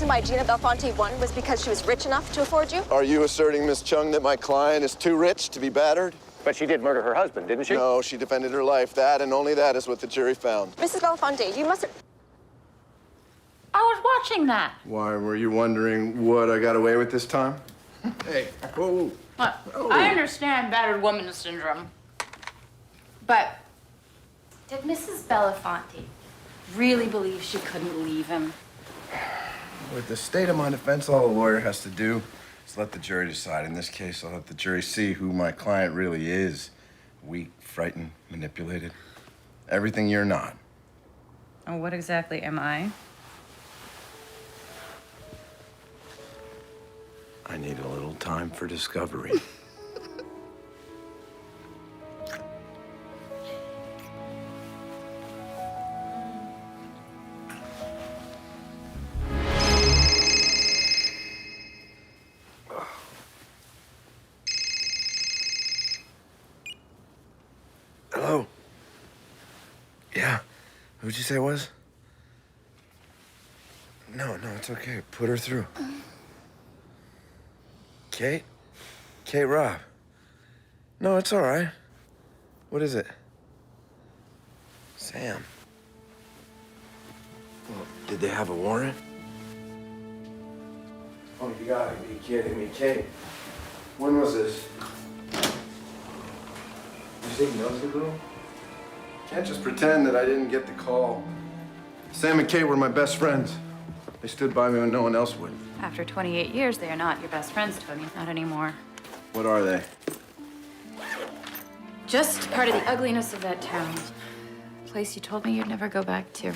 reason why Gina Belfonte won was because she was rich enough to afford you? Are you asserting, Miss Chung, that my client is too rich to be battered? But she did murder her husband, didn't she? No, she defended her life. That and only that is what the jury found. Mrs. Belfonte, you must have... I was watching that. Why, were you wondering what I got away with this time? Hey, whoa. Look, Oh. I understand battered woman syndrome. But did Mrs. Belafonte really believe she couldn't leave him? With the state of my defense, all a lawyer has to do is let the jury decide. In this case, I'll let the jury see who my client really is. Weak, frightened, manipulated. Everything you're not. Oh, what exactly am I? I need a little time for discovery. Hello? Yeah? Who'd you say it was? No, it's okay. Put her through. Kate? Kate Robb. No, it's all right. What is it? Sam. Well, did they have a warrant? Oh, you gotta be kidding me, Kate. When was this? You say he knows the girl? Can't just pretend that I didn't get the call. Sam and Kate were my best friends. They stood by me when no one else would. After 28 years, they are not your best friends, Tony. Not anymore. What are they? Just part of the ugliness of that town. Place you told me you'd never go back to.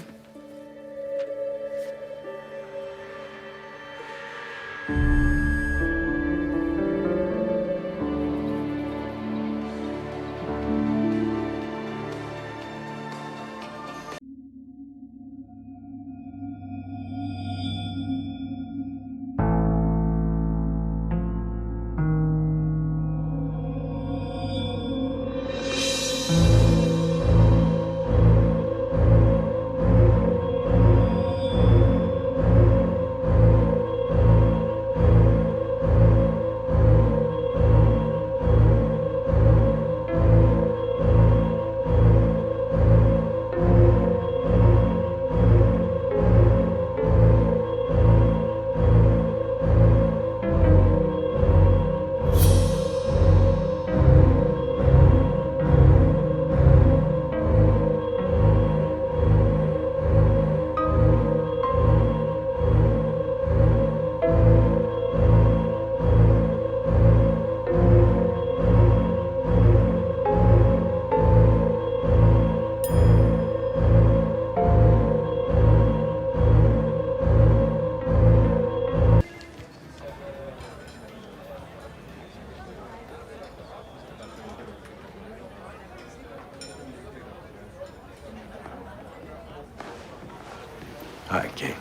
Hi, Kate.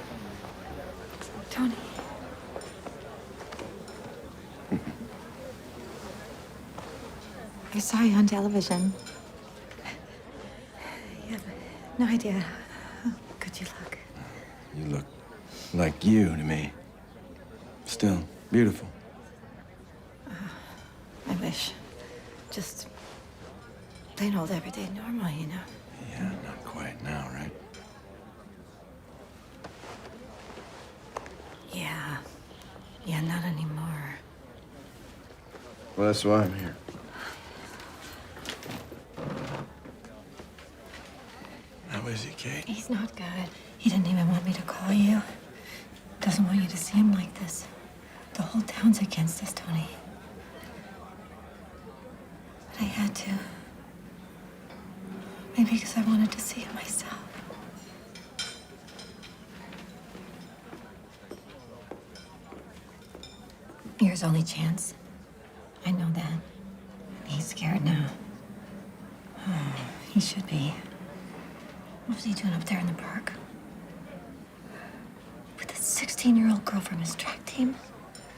Tony. I saw you on television. You have no idea how good you look. You look like you to me. Still beautiful. I wish. Just plain old everyday normal, you know? Yeah, not quite now, right? Yeah, not anymore. Well, that's why I'm here. How is he, Kate? He's not good. He didn't even want me to call you. Doesn't want you to see him like this. The whole town's against us, Tony. But I had to. Maybe because I wanted to see it myself. You're his only chance. I know that. He's scared now. Oh, he should be. What was he doing up there in the park? With a 16-year-old girl from his track team?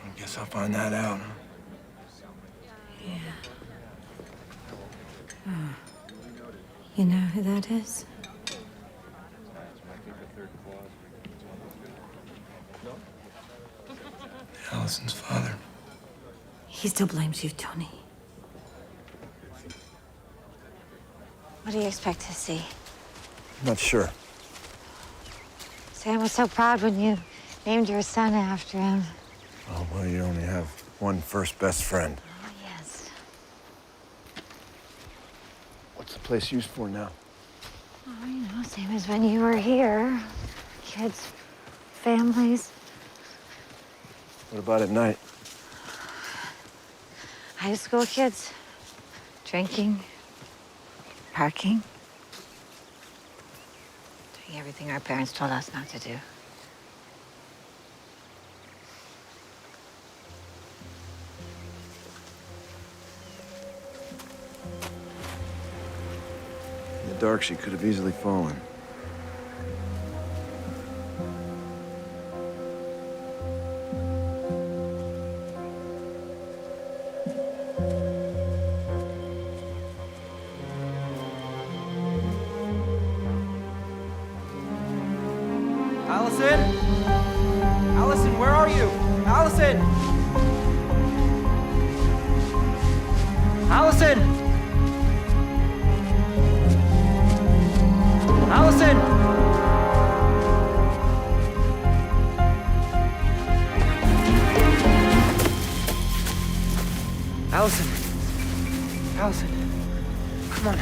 I guess I'll find that out, huh? Yeah. Oh. You know who that is? Allison's father. He still blames you, Tony. What do you expect to see? I'm not sure. Sam was so proud when you named your son after him. Oh, well, you only have one first best friend. Oh, yes. What's the place used for now? Oh, you know, same as when you were here. Kids, families. What about at night? High school kids. Drinking. Parking. Doing everything our parents told us not to do. In the dark, she could have easily fallen. Allison? Allison, where are you? Allison! Allison! Allison! Allison! Allison! Come on.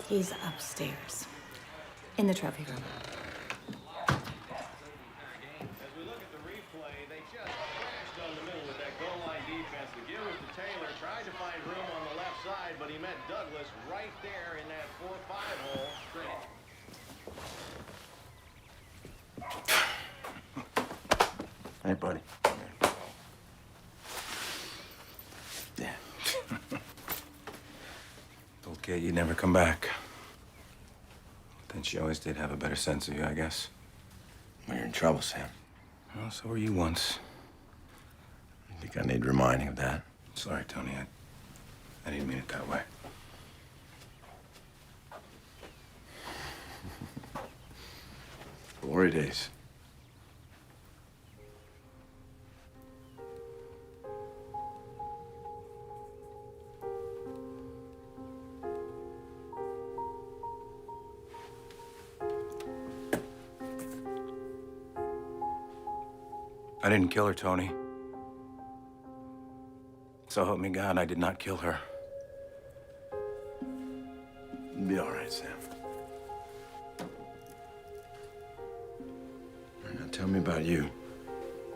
He's upstairs, in the trophy room. As we look at the replay, they just crashed down the middle with that goal line defense. The give was to Taylor, tried to find room on the left side, but he met Douglas right there in that 4-5 hole. Hey, buddy. Yeah. Told Kate you'd never come back. Then she always did have a better sense of you, I guess. Well, you're in trouble, Sam. Well, so were you once. I think I need reminding of that. Sorry, Tony. I didn't mean it that way. Glory days. I didn't kill her, Tony. So help me God, I did not kill her. You'll be all right, Sam. All right, now tell me about you.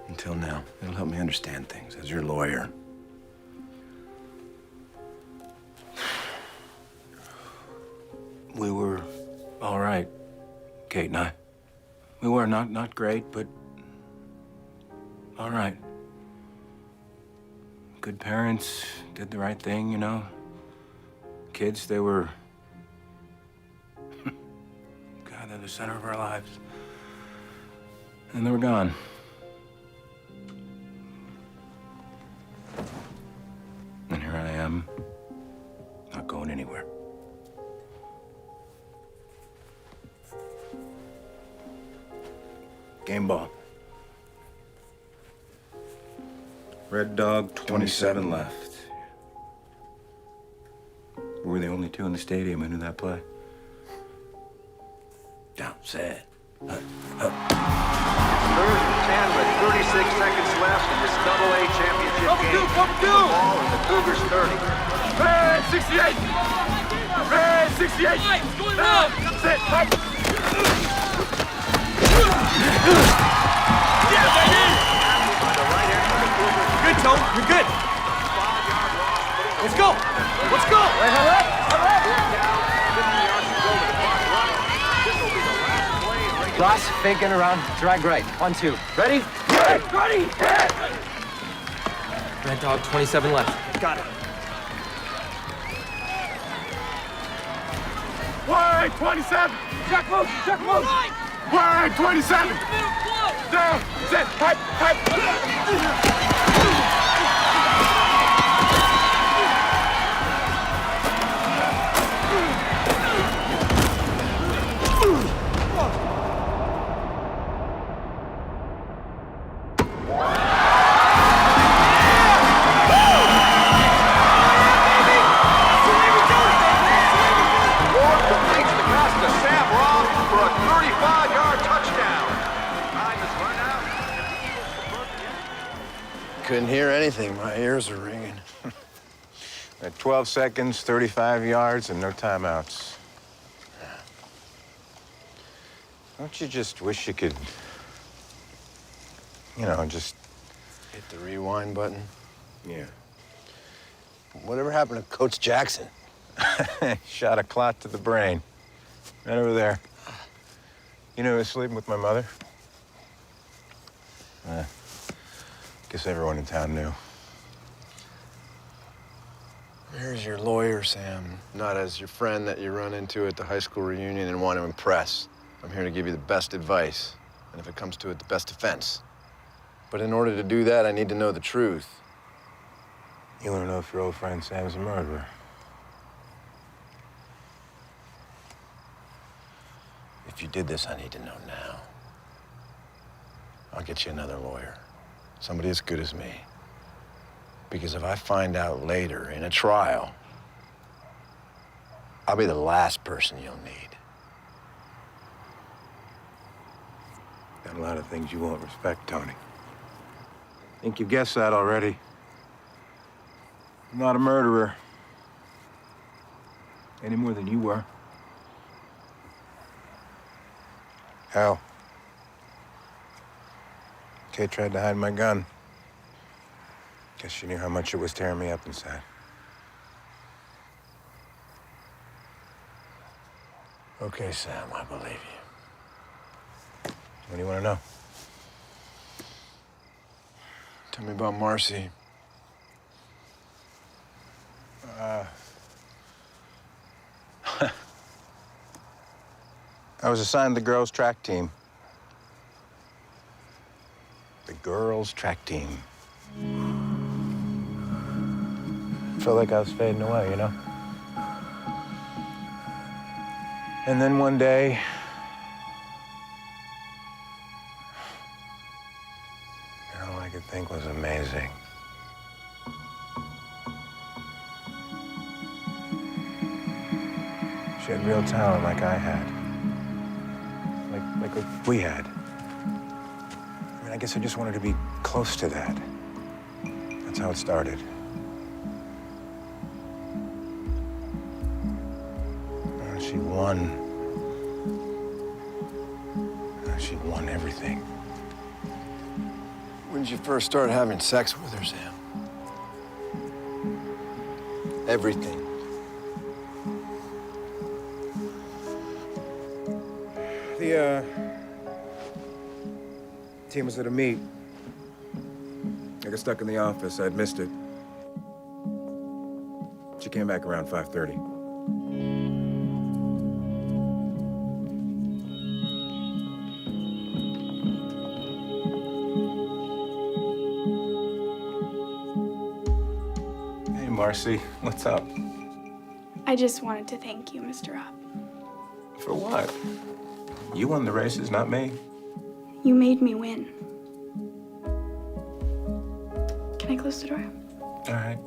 Until now, it'll help me understand things as your lawyer. We were all right, Kate and I. We were not great, but all right. Good parents, did the right thing, you know. Kids, they were... God, they're the center of our lives. And they were gone. And here I am, not going anywhere. Game ball. Red Dog, 27 left. We were the only two in the stadium who knew that play. Down, sad. Third and 10 with 36 seconds left in this AA championship game. The ball in the Cougars 30. Red 68! Red 68! What's going on? Sit, fight! Yeah, baby! Good, Tone. You're good. Let's go. Let's go. Ross, fake in around, drag right. 1-2. Ready? Ready. Red Dog, 27 left. Got it. Wide, 27. Check motion, check motion. Wide, 27. Down, set, high. Couldn't hear anything. My ears are ringing. At 12 seconds, 35 yards, and no timeouts. Don't you just wish you could, just... Hit the rewind button. Yeah. Whatever happened to Coach Jackson? Shot a clot to the brain. Right over there. You know who was sleeping with my mother? Guess everyone in town knew. Here's your lawyer, Sam. Not as your friend that you run into at the high school reunion and want to impress. I'm here to give you the best advice, and if it comes to it, the best defense. But in order to do that, I need to know the truth. You want to know if your old friend Sam's a murderer? If you did this, I need to know now. I'll get you another lawyer. Somebody as good as me. Because if I find out later in a trial, I'll be the last person you'll need. Got a lot of things you won't respect, Tony. Think you guessed that already. I'm not a murderer. Any more than you were. Hell. Kay tried to hide my gun. Guess she knew how much it was tearing me up inside. Okay, Sam, I believe you. What do you want to know? Tell me about Marcy. I was assigned the girls' track team. The girls' track team. Felt like I was fading away, you know? And then one day, all I could think was amazing. She had real talent like I had. Like what we had. I mean, I guess I just wanted to be close to that. That's how it started. She won. She won everything. When did you first start having sex with her, Sam? Everything. The team was at a meet. I got stuck in the office. I'd missed it. She came back around 5:30. Hey, Marcy, what's up? I just wanted to thank you, Mr. Robb. For what? You won the races, not me. You made me win. Can I close the door? All right.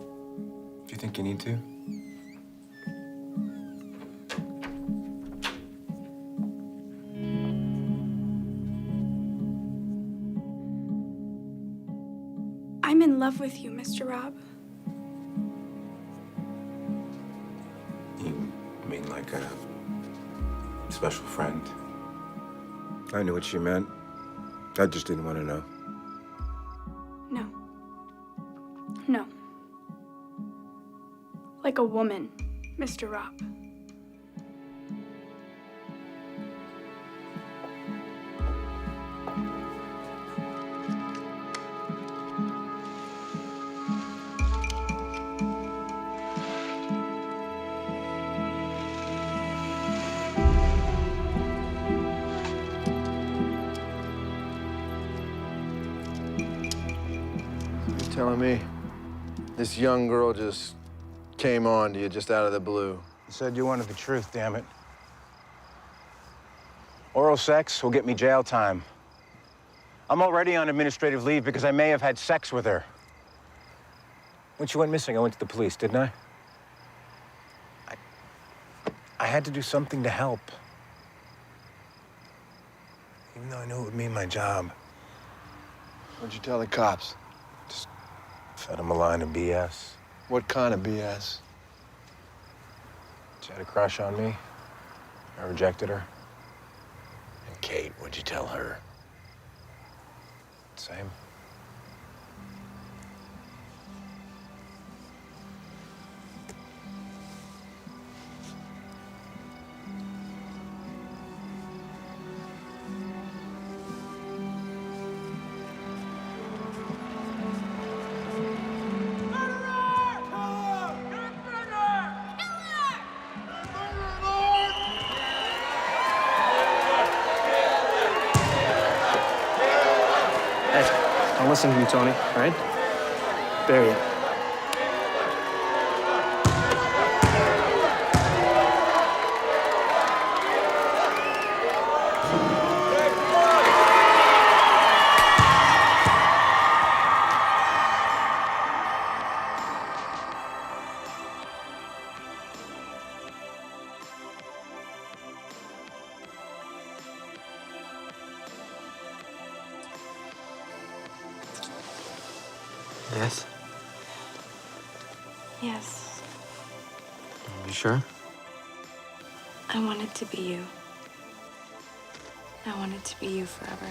If you think you need to. I'm in love with you, Mr. Robb. You mean like a special friend? I knew what she meant. I just didn't want to know. No. No. Like a woman, Mr. Robb. telling me this young girl just came on to you just out of the blue? You said you wanted the truth, damn it. Oral sex will get me jail time. I'm already on administrative leave because I may have had sex with her. When she went missing, I went to the police, didn't I? I had to do something to help. Even though I knew it would mean my job. What'd you tell the cops? Just fed them a line of BS. What kind of BS? She had a crush on me. I rejected her. And Kate, what'd you tell her? Same. Don't listen to me, Tony, all right? Bury it. Yes? Yes, You sure? I want it to be you. I want it to be you forever.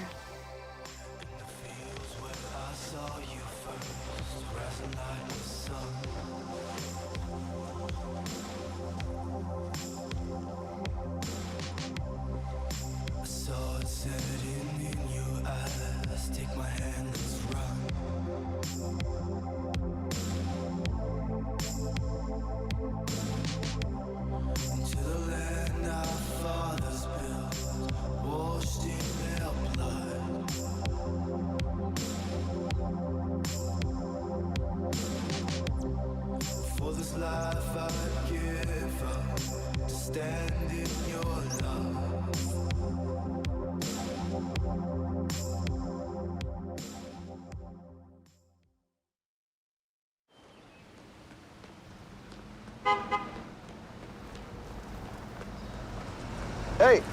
Hey!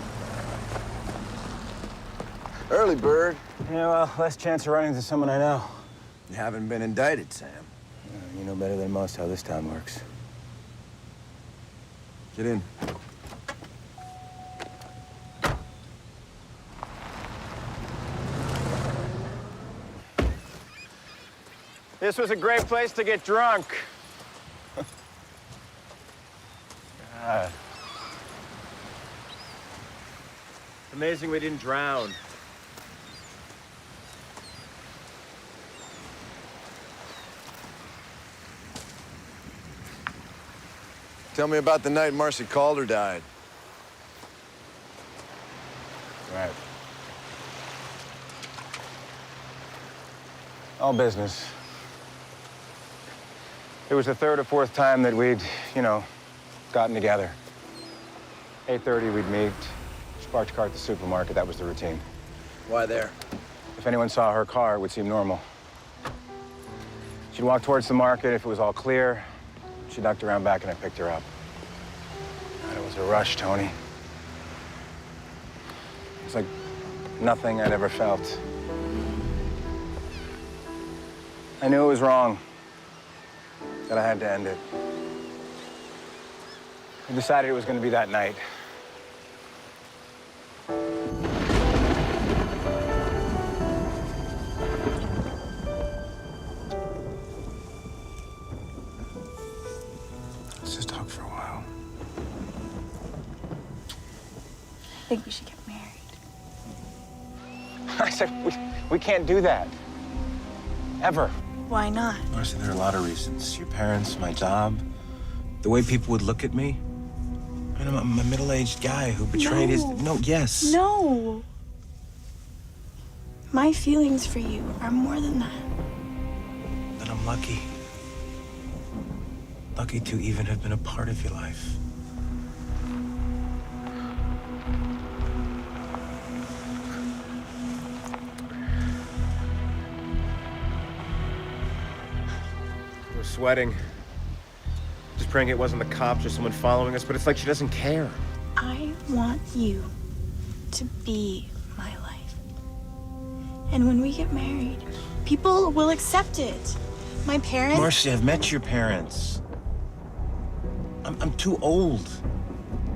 Early bird. Yeah, well, less chance of running into someone I know. You haven't been indicted, Sam. You know better than most how this town works. Get in. This was a great place to get drunk. God. Amazing we didn't drown. Tell me about the night Marcy Calder died. Right. All business. It was the third or fourth time that we'd, gotten together. 8:30 we'd meet, sparked car at the supermarket. That was the routine. Why there? If anyone saw her car, it would seem normal. She'd walk towards the market. If it was all clear, she ducked around back and I picked her up. God, it was a rush, Tony. It's like nothing I'd ever felt. I knew it was wrong, that I had to end it. I decided it was going to be that night. Let's just talk for a while. I think we should get married. I said, we can't do that. Ever. Why not? Marcy, there are a lot of reasons. Your parents, my job, the way people would look at me. And I'm a middle-aged guy who betrayed his... No, yes. No. My feelings for you are more than that. Then And I'm lucky. Lucky to even have been a part of your life. We're sweating. Just praying it wasn't the cops or someone following us, but it's like she doesn't care. I want you to be my life. And when we get married, people will accept it. My parents... Marcy, I've met your parents. I'm too old,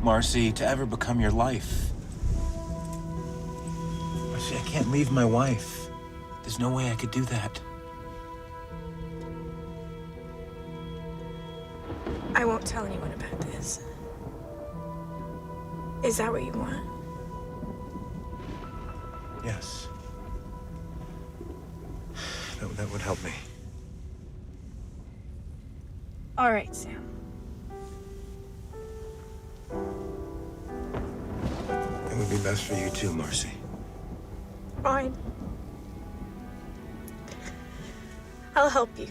Marcy, to ever become your life. Marcy, I can't leave my wife. There's no way I could do that. I won't tell anyone about this. Is that what you want? Yes. That would help me. All right, Sam. It would be best for you too, Marcy. Fine. I'll help you.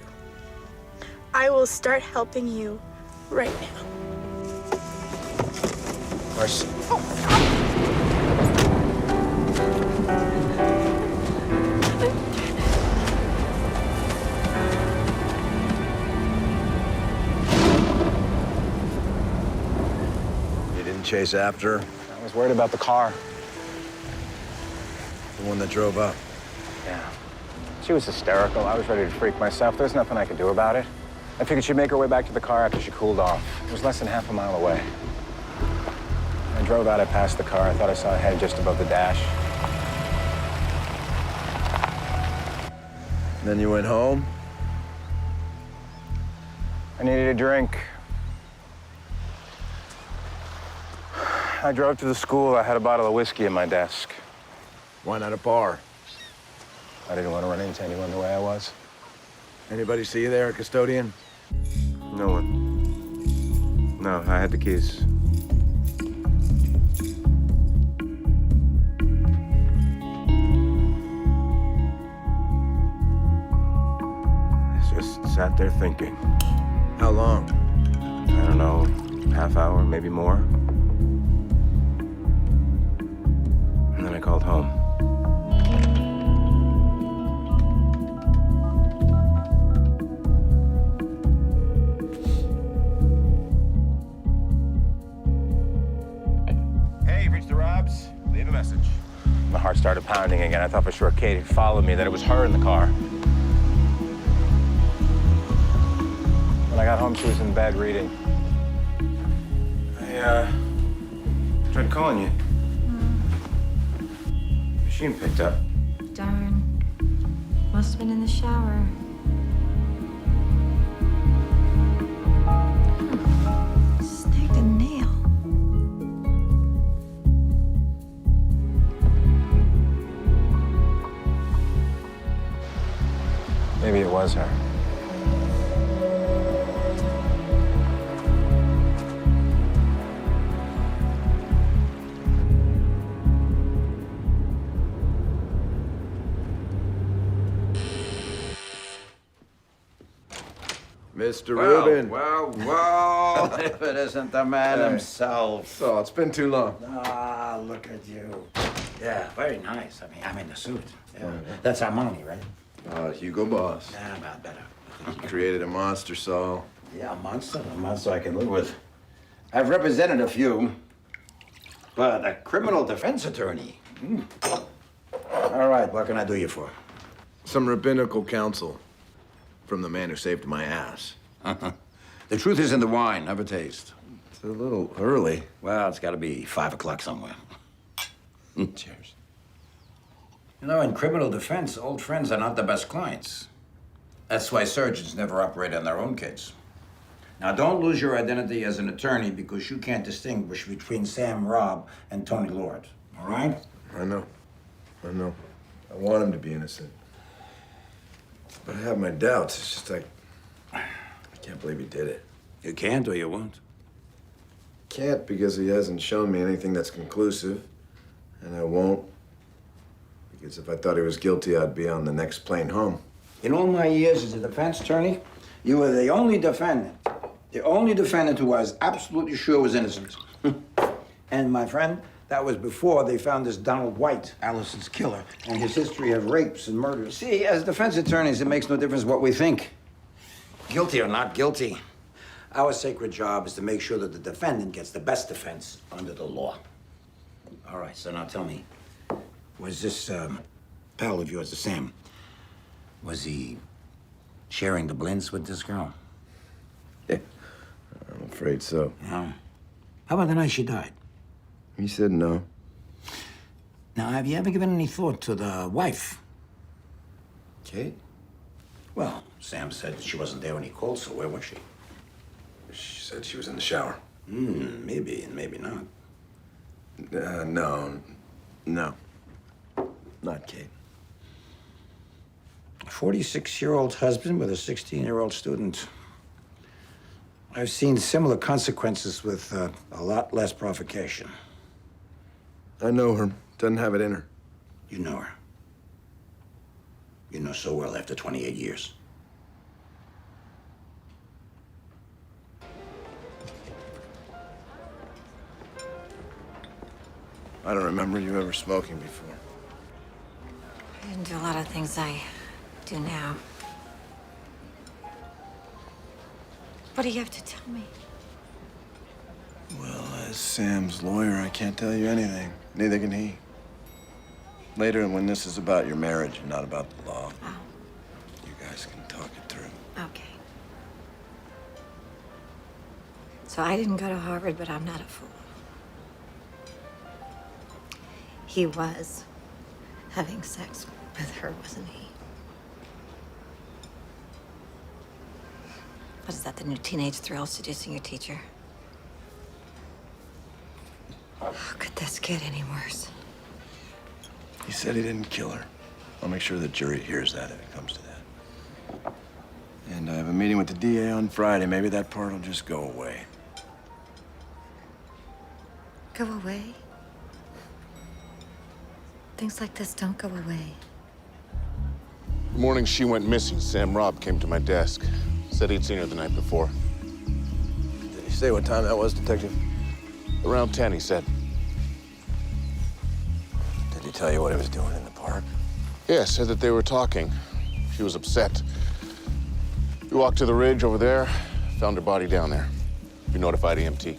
I will start helping you right now. Marcy. You didn't chase after her? I was worried about the car. The one that drove up? Yeah. She was hysterical. I was ready to freak myself. There's nothing I could do about it. I figured she'd make her way back to the car after she cooled off. It was less than half a mile away. I drove out, I passed the car. I thought I saw a head just above the dash. Then you went home? I needed a drink. I drove to the school. I had a bottle of whiskey in my desk. Why not a bar? I didn't want to run into anyone the way I was. Anybody see you there, a custodian? No one. No, I had the keys. I just sat there thinking. How long? I don't know, half hour, maybe more. And then I called home. Hey, you reached the Robs? Leave a message. My heart started pounding again. I thought for sure Kate had followed me, that it was her in the car. When I got home, she was in bed reading. I tried calling you. Machine picked up. Darn. Must have been in the shower. Snagged a nail. Maybe it was her. Mr. Rubin. Well, if it isn't the man himself. So, it's been too long. Ah, look at you. Yeah, very nice. I mean, I'm in the suit. Yeah. That's Armani, right? Hugo Boss. Yeah, about better. You created a monster, Saul. Yeah, a monster I can live with. I've represented a few, but a criminal defense attorney. All right, what can I do you for? Some rabbinical counsel from the man who saved my ass. The truth is in the wine, have a taste. It's a little early. Well, it's got to be 5 o'clock somewhere. Cheers. You know, in criminal defense, old friends are not the best clients. That's why surgeons never operate on their own kids. Now, don't lose your identity as an attorney because you can't distinguish between Sam Robb and Tony Lord, all right? I know. I want him to be innocent. But I have my doubts. It's just like, I can't believe he did it. You can't or you won't. Can't because he hasn't shown me anything that's conclusive. And I won't. Because if I thought he was guilty, I'd be on the next plane home. In all my years as a defense attorney, you were the only defendant who was absolutely sure was innocent. And my friend, that was before they found this Donald White, Allison's killer, and his history of rapes and murders. See, as defense attorneys, it makes no difference what we think. Guilty or not guilty. Our sacred job is to make sure that the defendant gets the best defense under the law. All right, so now tell me, was this pal of yours, Sam, was he sharing the blintz with this girl? Yeah, I'm afraid so. No. How about the night she died? He said no. Now, have you ever given any thought to the wife? Kate? Well, Sam said she wasn't there when he called, so where was she? She said she was in the shower. Maybe and maybe not. No. Not Kate. A 46-year-old husband with a 16-year-old student. I've seen similar consequences with a lot less provocation. I know her. Doesn't have it in her. You know her. You know so well after 28 years. I don't remember you ever smoking before. I didn't do a lot of things I do now. What do you have to tell me? Well, as Sam's lawyer, I can't tell you anything. Neither can he. Later, when this is about your marriage and not about the law, you guys can talk it through. Okay. So I didn't go to Harvard, but I'm not a fool. He was having sex with her, wasn't he? What is that, the new teenage thrill, seducing your teacher? How could this get any worse? He said he didn't kill her. I'll make sure the jury hears that if it comes to that. And I have a meeting with the DA on Friday. Maybe that part will just go away. Go away? Things like this don't go away. The morning she went missing, Sam Robb came to my desk. Said he'd seen her the night before. Did he say what time that was, Detective? Around 10, he said. Did he tell you what he was doing in the park? Yeah, said that they were talking. She was upset. We walked to the ridge over there, found her body down there. We notified EMT.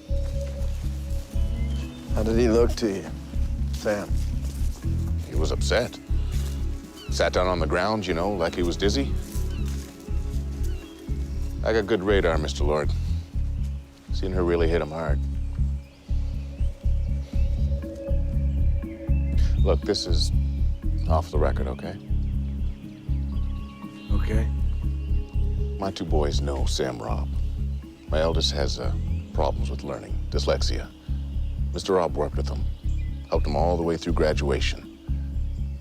How did he look to you, Sam? He was upset. Sat down on the ground, you know, like he was dizzy. I got good radar, Mr. Lord. Seen her really hit him hard. Look, this is off the record, okay? Okay. My two boys know Sam Robb. My eldest has problems with learning, dyslexia. Mr. Robb worked with him, helped him all the way through graduation.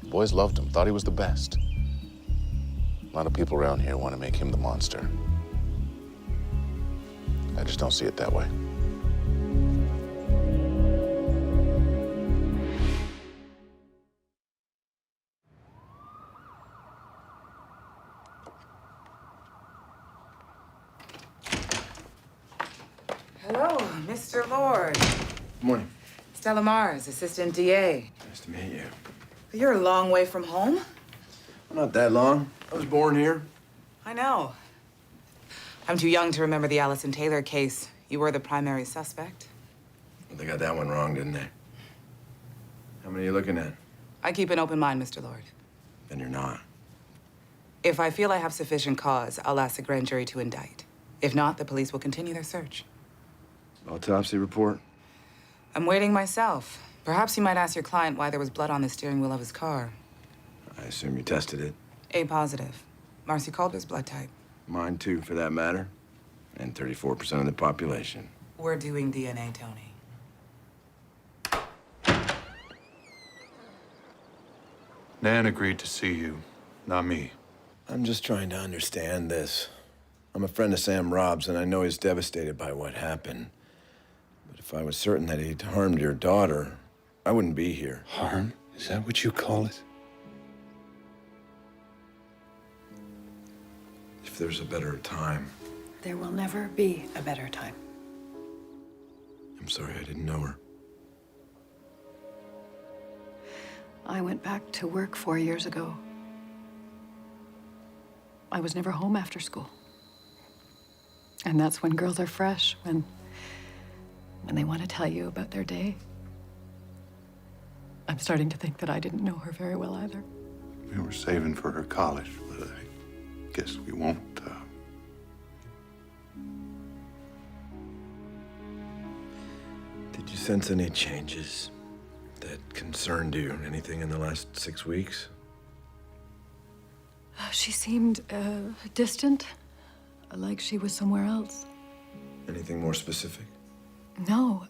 The boys loved him, thought he was the best. A lot of people around here want to make him the monster. I just don't see it that way. Hello, Mr. Lord. Good morning. Stella Mars, Assistant DA. Nice to meet you. You're a long way from home. Well, not that long. I was born here. I know. I'm too young to remember the Allison Taylor case. You were the primary suspect. Well, they got that one wrong, didn't they? How many are you looking at? I keep an open mind, Mr. Lord. Then you're not. If I feel I have sufficient cause, I'll ask the grand jury to indict. If not, the police will continue their search. Autopsy report? I'm waiting myself. Perhaps you might ask your client why there was blood on the steering wheel of his car. I assume you tested it. A positive. Marcy Calder's blood type. Mine too, for that matter. And 34% of the population. We're doing DNA, Tony. Nan agreed to see you, not me. I'm just trying to understand this. I'm a friend of Sam Robb's, and I know he's devastated by what happened. But if I was certain that he'd harmed your daughter, I wouldn't be here. Harm? Is that what you call it? if there's a better time. There will never be a better time. I'm sorry I didn't know her. I went back to work 4 years ago. I was never home after school. And that's when girls are fresh, when they want to tell you about their day. I'm starting to think that I didn't know her very well either. We were saving for her college, but I guess we won't. Did you sense any changes that concerned you? Anything in the last 6 weeks? She seemed distant, like she was somewhere else. Anything more specific? No.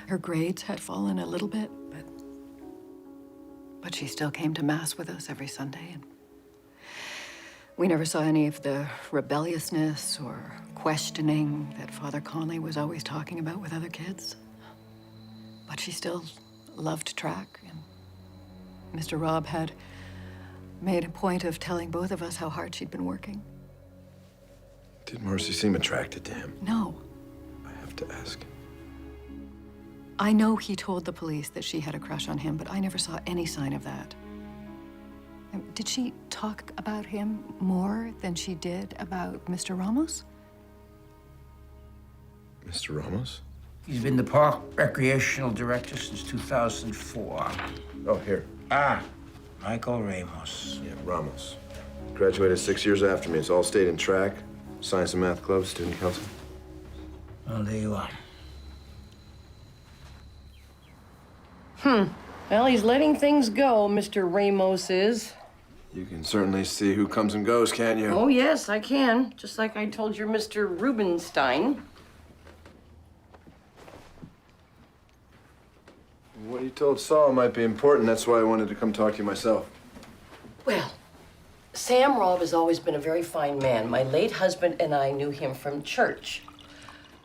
Her grades had fallen a little bit, but she still came to Mass with us every Sunday. And we never saw any of the rebelliousness or questioning that Father Conley was always talking about with other kids. But she still loved track, and Mr. Robb had made a point of telling both of us how hard she'd been working. Did Marcy seem attracted to him? No. I have to ask. I know he told the police that she had a crush on him, but I never saw any sign of that. Did she talk about him more than she did about Mr. Ramos? Mr. Ramos? He's been the park recreational director since 2004. Oh, here. Michael Ramos. Yeah, Ramos. Graduated 6 years after me. It's all state in track, science and math club, student council. Well, there you are. Well, he's letting things go, Mr. Ramos is. You can certainly see who comes and goes, can't you? Oh, yes, I can. Just like I told your Mr. Rubenstein. What you told Saul might be important. That's why I wanted to come talk to you myself. Well, Sam Robb has always been a very fine man. My late husband and I knew him from church.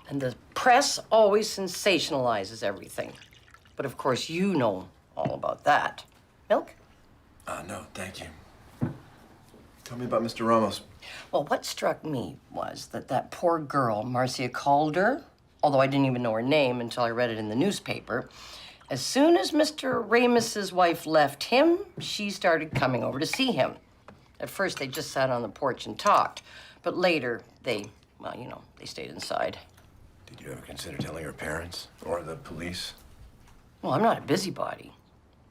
And the press always sensationalizes everything. But of course, you know all about that. Milk? No, thank you. Tell me about Mr. Ramos. Well, what struck me was that poor girl, Marcia Calder, although I didn't even know her name until I read it in the newspaper, as soon as Mr. Ramos's wife left him, she started coming over to see him. At first, they just sat on the porch and talked. But later, they stayed inside. Did you ever consider telling her parents or the police? Well, I'm not a busybody.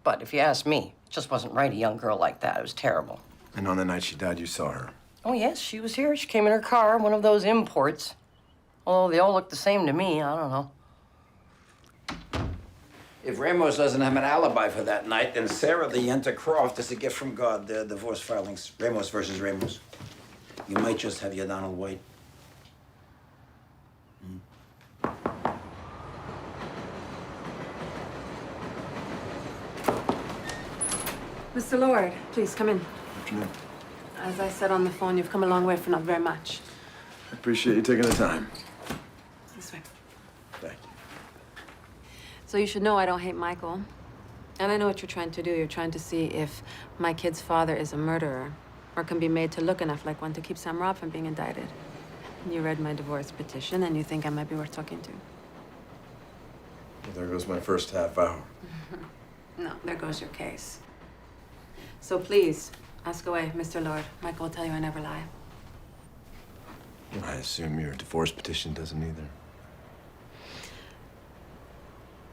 But if you ask me, it just wasn't right, a young girl like that. It was terrible. And on the night she died, you saw her? Oh, yes, she was here. She came in her car, one of those imports. Although they all look the same to me, I don't know. If Ramos doesn't have an alibi for that night, then Sarah the Yenta Croft is a gift from God. The divorce filings, Ramos versus Ramos. You might just have your Donald White. Mr. Lord, please come in. Afternoon. As I said on the phone, you've come a long way for not very much. I appreciate you taking the time. This way. Thank you. So you should know I don't hate Michael. And I know what you're trying to do. You're trying to see if my kid's father is a murderer or can be made to look enough like one to keep Sam Robb from being indicted. You read my divorce petition and you think I might be worth talking to. Well, there goes my first half hour. No, there goes your case. So please, ask away, Mr. Lord. Michael will tell you I never lie. I assume your divorce petition doesn't either.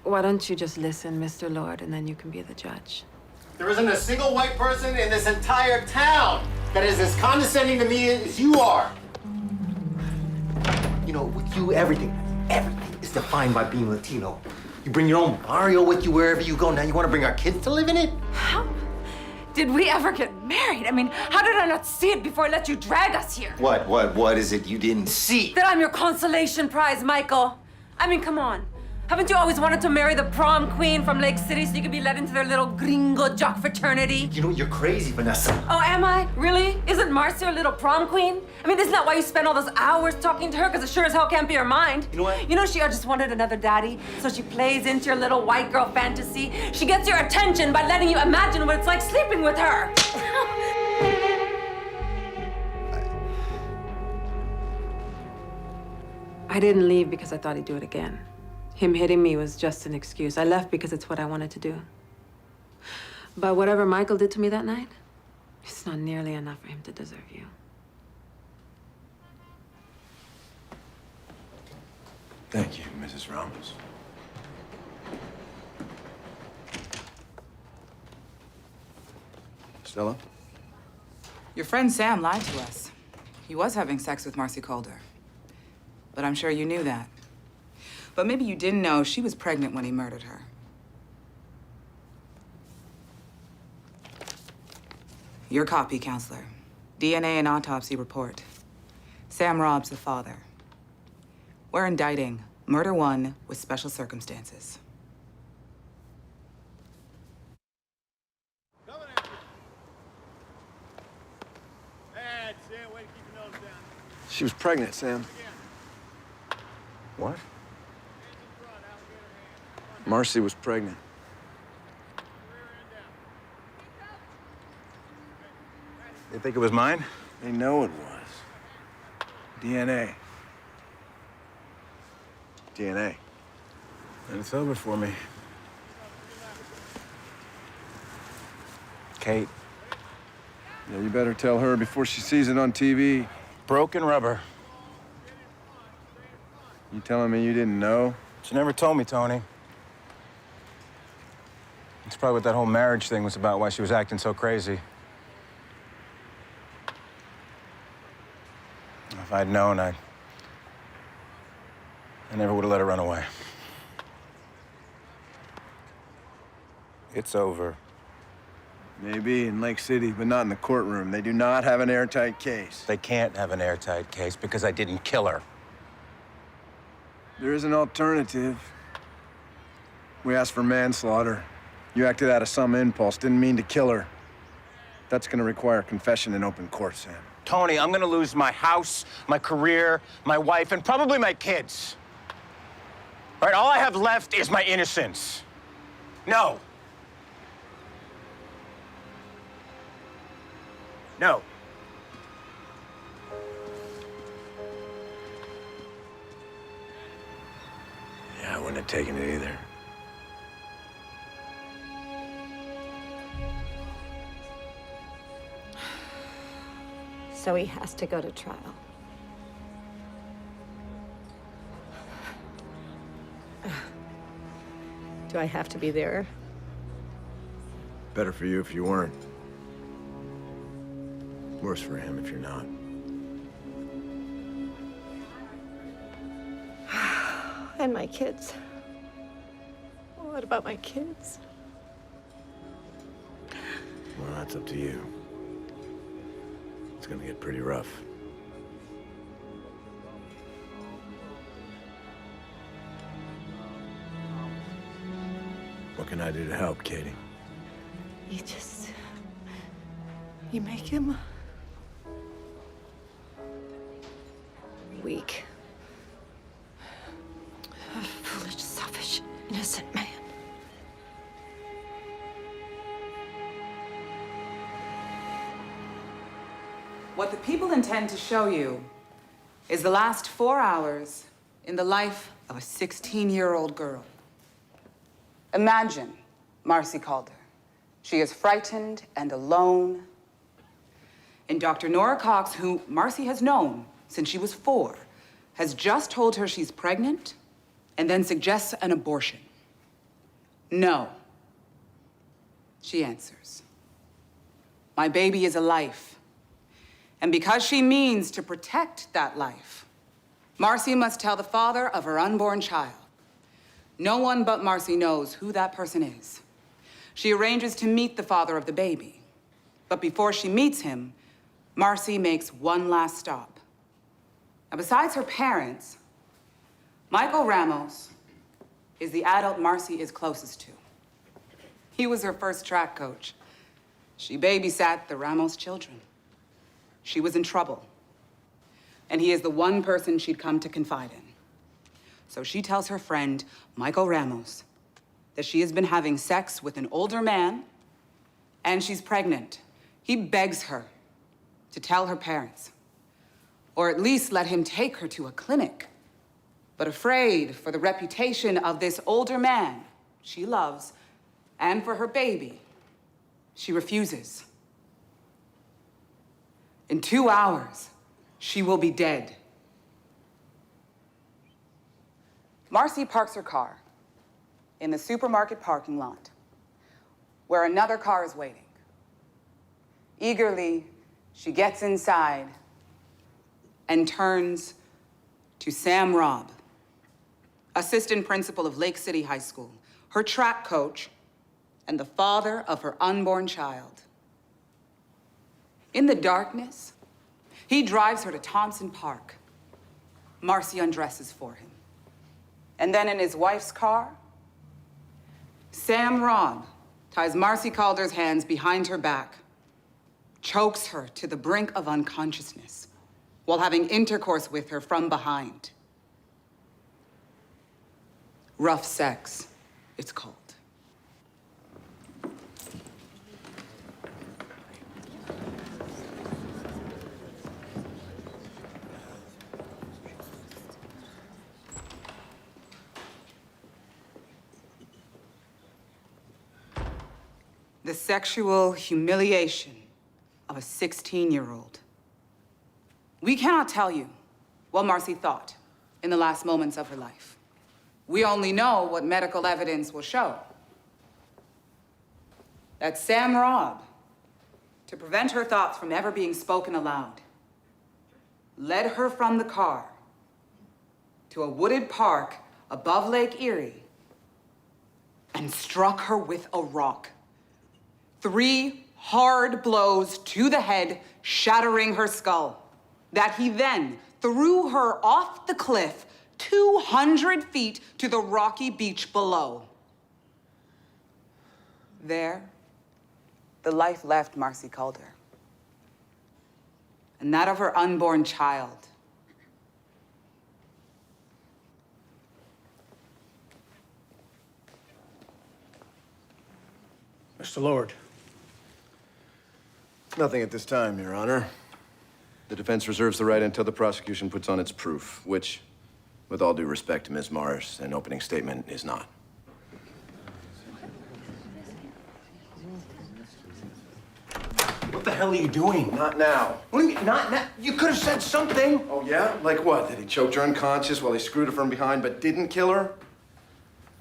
Why don't you just listen, Mr. Lord, and then you can be the judge. There isn't a single white person in this entire town that is as condescending to me as you are. You know, with you, everything is defined by being Latino. You bring your own barrio with you wherever you go. Now you want to bring our kids to live in it? How did we ever get married? I mean, how did I not see it before I let you drag us here? What is it you didn't see? That I'm your consolation prize, Michael. I mean, come on. Haven't you always wanted to marry the prom queen from Lake City so you could be let into their little gringo jock fraternity? You know, you're crazy, Vanessa. Oh, am I? Really? Isn't Marcia a little prom queen? I mean, isn't that why you spend all those hours talking to her? Because it sure as hell can't be her mind. You know what? You know she just wanted another daddy, so she plays into your little white girl fantasy. She gets your attention by letting you imagine what it's like sleeping with her. I didn't leave because I thought he'd do it again. Him hitting me was just an excuse. I left because it's what I wanted to do. But whatever Michael did to me that night, it's not nearly enough for him to deserve you. Thank you, Mrs. Ramos. Stella? Your friend Sam lied to us. He was having sex with Marcy Calder. But I'm sure you knew that. But maybe you didn't know she was pregnant when he murdered her. Your copy, counselor. DNA and autopsy report. Sam Rob's the father. We're indicting murder 1 with special circumstances. That's it. Way to keep your nose down. She was pregnant, Sam. What? Marcy was pregnant. You think it was mine? They know it was. DNA. DNA. And it's over for me. Kate. Yeah, you better tell her before she sees it on TV. Broken rubber. You telling me you didn't know? She never told me, Tony. That's probably what that whole marriage thing was about, why she was acting so crazy. If I'd known, I never would have let her run away. It's over. Maybe in Lake City, but not in the courtroom. They do not have an airtight case. They can't have an airtight case because I didn't kill her. There is an alternative. We asked for manslaughter. You acted out of some impulse, didn't mean to kill her. That's gonna require confession in open court, Sam. Tony, I'm gonna lose my house, my career, my wife, and probably my kids. Right? All I have left is my innocence. No. No. Yeah, I wouldn't have taken it either. So he has to go to trial. Do I have to be there? Better for you if you weren't. Worse for him if you're not. And my kids. What about my kids? Well, that's up to you. It's gonna get pretty rough. What can I do to help, Katie? You make him weak. A foolish, selfish, innocent man. What the people intend to show you is the last 4 hours in the life of a 16-year-old girl. Imagine Marcy Calder. She is frightened and alone. And Dr. Nora Cox, who Marcy has known since she was 4, has just told her she's pregnant and then suggests an abortion. No. She answers. My baby is a life. And because she means to protect that life, Marcy must tell the father of her unborn child. No one but Marcy knows who that person is. She arranges to meet the father of the baby. But before she meets him, Marcy makes one last stop. Now, besides her parents, Michael Ramos is the adult Marcy is closest to. He was her first track coach. She babysat the Ramos children. She was in trouble. And he is the one person she'd come to confide in. So she tells her friend, Michael Ramos, that she has been having sex with an older man and she's pregnant. He begs her to tell her parents, or at least let him take her to a clinic but afraid for the reputation of this older man she loves and for her baby, she refuses. In 2 hours, she will be dead. Marcy parks her car in the supermarket parking lot where another car is waiting. Eagerly, she gets inside and turns to Sam Robb, assistant principal of Lake City High School, her track coach, and the father of her unborn child. In the darkness, he drives her to Thompson Park. Marcy undresses for him. And then in his wife's car, Sam Robb ties Marcy Calder's hands behind her back, chokes her to the brink of unconsciousness while having intercourse with her from behind. Rough sex, it's called. The sexual humiliation of a 16-year-old. We cannot tell you what Marcy thought in the last moments of her life. We only know what medical evidence will show. That Sam Robb, to prevent her thoughts from ever being spoken aloud, led her from the car to a wooded park above Lake Erie and struck her with a rock. 3 hard blows to the head, shattering her skull, that he then threw her off the cliff 200 feet to the rocky beach below. There, the life left Marcy Calder, and that of her unborn child. Mr. Lord. Nothing at this time, Your Honor. The defense reserves the right until the prosecution puts on its proof, which, with all due respect to Ms. Morris, an opening statement is not. What the hell are you doing? Not now. What do you mean, not now? You could have said something. Oh, yeah? Like what? That he choked her unconscious while he screwed her from behind but didn't kill her?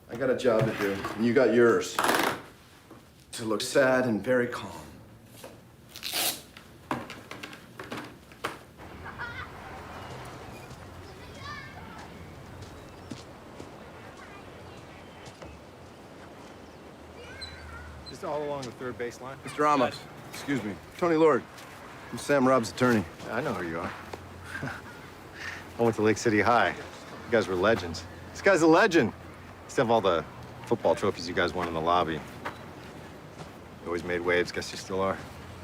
I got a job to do, and you got yours. To look sad and very calm. Just all along the third baseline. Mr. Ramos, excuse me. Tony Lord. I'm Sam Robb's attorney. I know who you are. I went to Lake City High. You guys were legends. This guy's a legend. Used to have all the football trophies you guys won in the lobby. You always made waves. Guess you still are.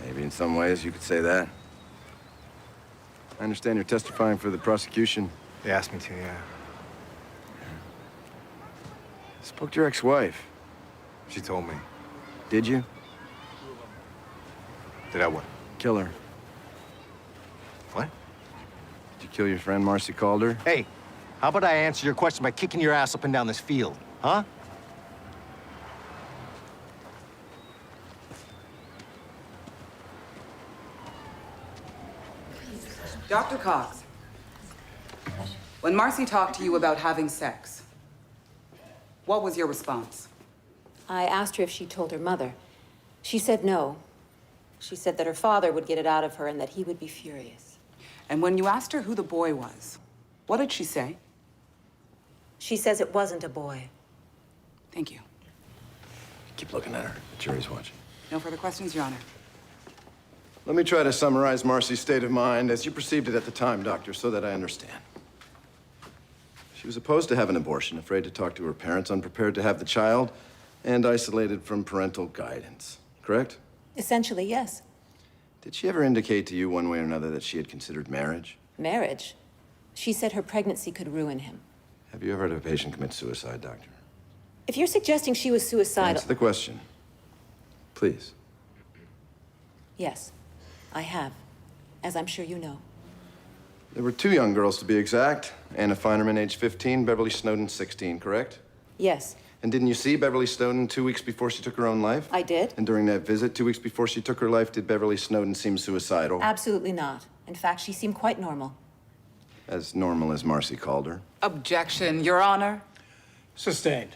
Maybe in some ways you could say that. I understand you're testifying for the prosecution. They asked me to, yeah. Spoke to your ex-wife. She told me. Did you? Did I what? Kill her. What? Did you kill your friend Marcy Calder? Hey, how about I answer your question by kicking your ass up and down this field, huh? Dr. Cox, when Marcy talked to you about having sex, what was your response? I asked her if she told her mother. She said no. She said that her father would get it out of her and that he would be furious. And when you asked her who the boy was, what did she say? She says it wasn't a boy. Thank you. Keep looking at her. The jury's watching. No further questions, Your Honor. Let me try to summarize Marcy's state of mind as you perceived it at the time, Doctor, so that I understand. She was opposed to have an abortion, afraid to talk to her parents, unprepared to have the child, and isolated from parental guidance. Correct? Essentially, yes. Did she ever indicate to you one way or another that she had considered marriage? Marriage? She said her pregnancy could ruin him. Have you ever had a patient commit suicide, Doctor? If you're suggesting she was suicidal... Answer the question. Please. Yes, I have, as I'm sure you know. There were 2 young girls, to be exact. Anna Feinerman, age 15, Beverly Snowden, 16, correct? Yes, And didn't you see Beverly Snowden 2 weeks before she took her own life? I did. And during that visit, 2 weeks before she took her life, did Beverly Snowden seem suicidal? Absolutely not. In fact, she seemed quite normal. As normal as Marcy called her. Objection, Your Honor. Sustained.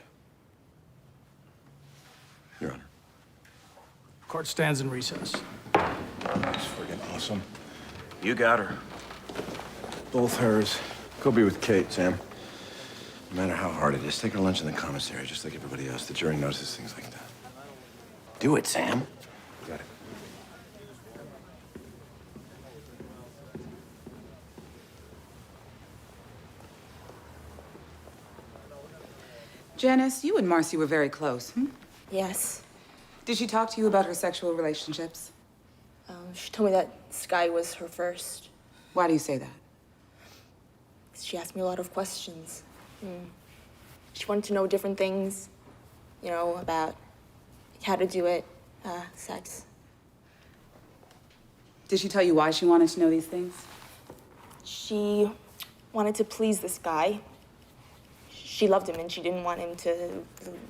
Your Honor. Court stands in recess. That's friggin' awesome. You got her. Both hers. Go be with Kate, Sam. No matter how hard it is, take her lunch in the commissary, just like everybody else. The jury notices things like that. Do it, Sam. Got it. Janice, you and Marcy were very close, hmm? Yes. Did she talk to you about her sexual relationships? She told me that Sky was her first. Why do you say that? She asked me a lot of questions. She wanted to know different things, you know, about how to do it, sex. Did she tell you why she wanted to know these things? She wanted to please this guy. She loved him and she didn't want him to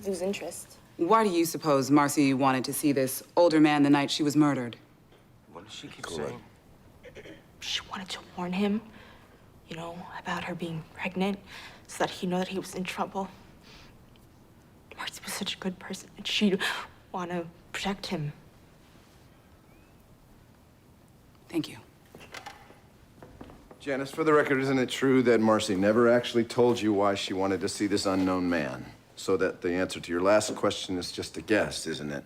lose interest. Why do you suppose Marcy wanted to see this older man the night she was murdered? What does she keep saying? She wanted to warn him, you know, about her being pregnant, so that he'd know that he was in trouble. Marcy was such a good person, and she'd want to protect him. Thank you. Janice, for the record, isn't it true that Marcy never actually told you why she wanted to see this unknown man? So that the answer to your last question is just a guess, isn't it?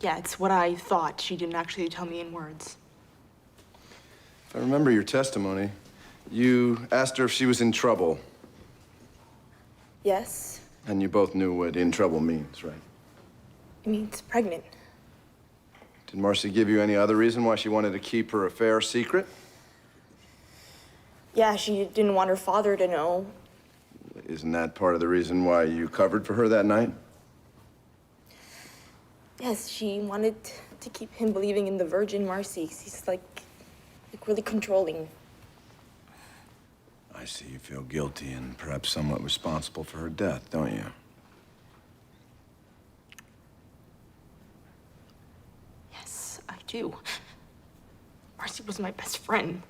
Yeah, it's what I thought. She didn't actually tell me in words. If I remember your testimony, you asked her if she was in trouble. Yes, And you both knew what in trouble means, right? it means pregnant. Did Marcy give you any other reason why she wanted to keep her affair secret? Yeah, she didn't want her father to know. Isn't that part of the reason why you covered for her that night? Yes, she wanted to keep him believing in the Virgin Marcy. He's like really controlling. I see you feel guilty and perhaps somewhat responsible for her death, don't you? Yes, I do. Marcy was my best friend.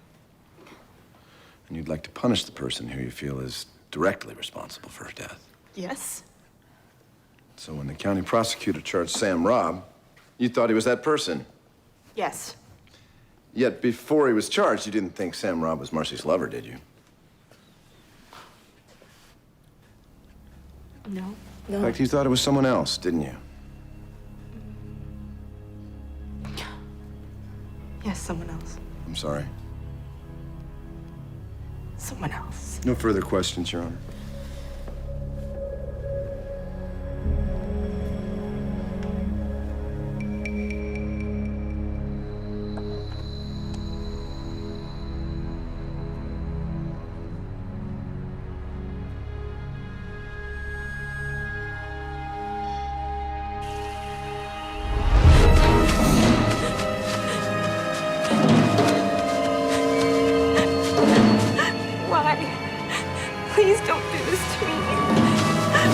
And you'd like to punish the person who you feel is directly responsible for her death. Yes. So when the county prosecutor charged Sam Robb, you thought he was that person. Yes. Yet before he was charged, you didn't think Sam Robb was Marcy's lover, did you? No. In fact, you thought it was someone else, didn't you? Yes, someone else. I'm sorry. Someone else. No further questions, Your Honor. Why? Please don't do this to me.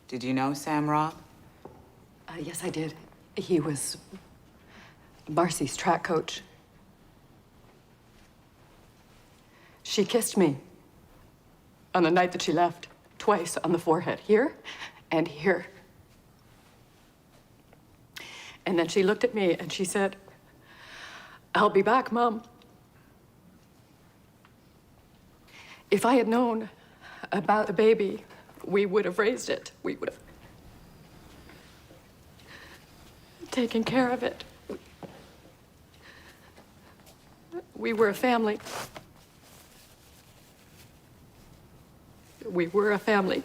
Did you know Sam Robb? Yes, I did. He was Marcy's track coach. She kissed me on the night that she left, twice on the forehead, here and here. And then she looked at me and she said, "I'll be back, Mom." If I had known about the baby, we would have raised it. We would have taken care of it. We were a family. We were a family.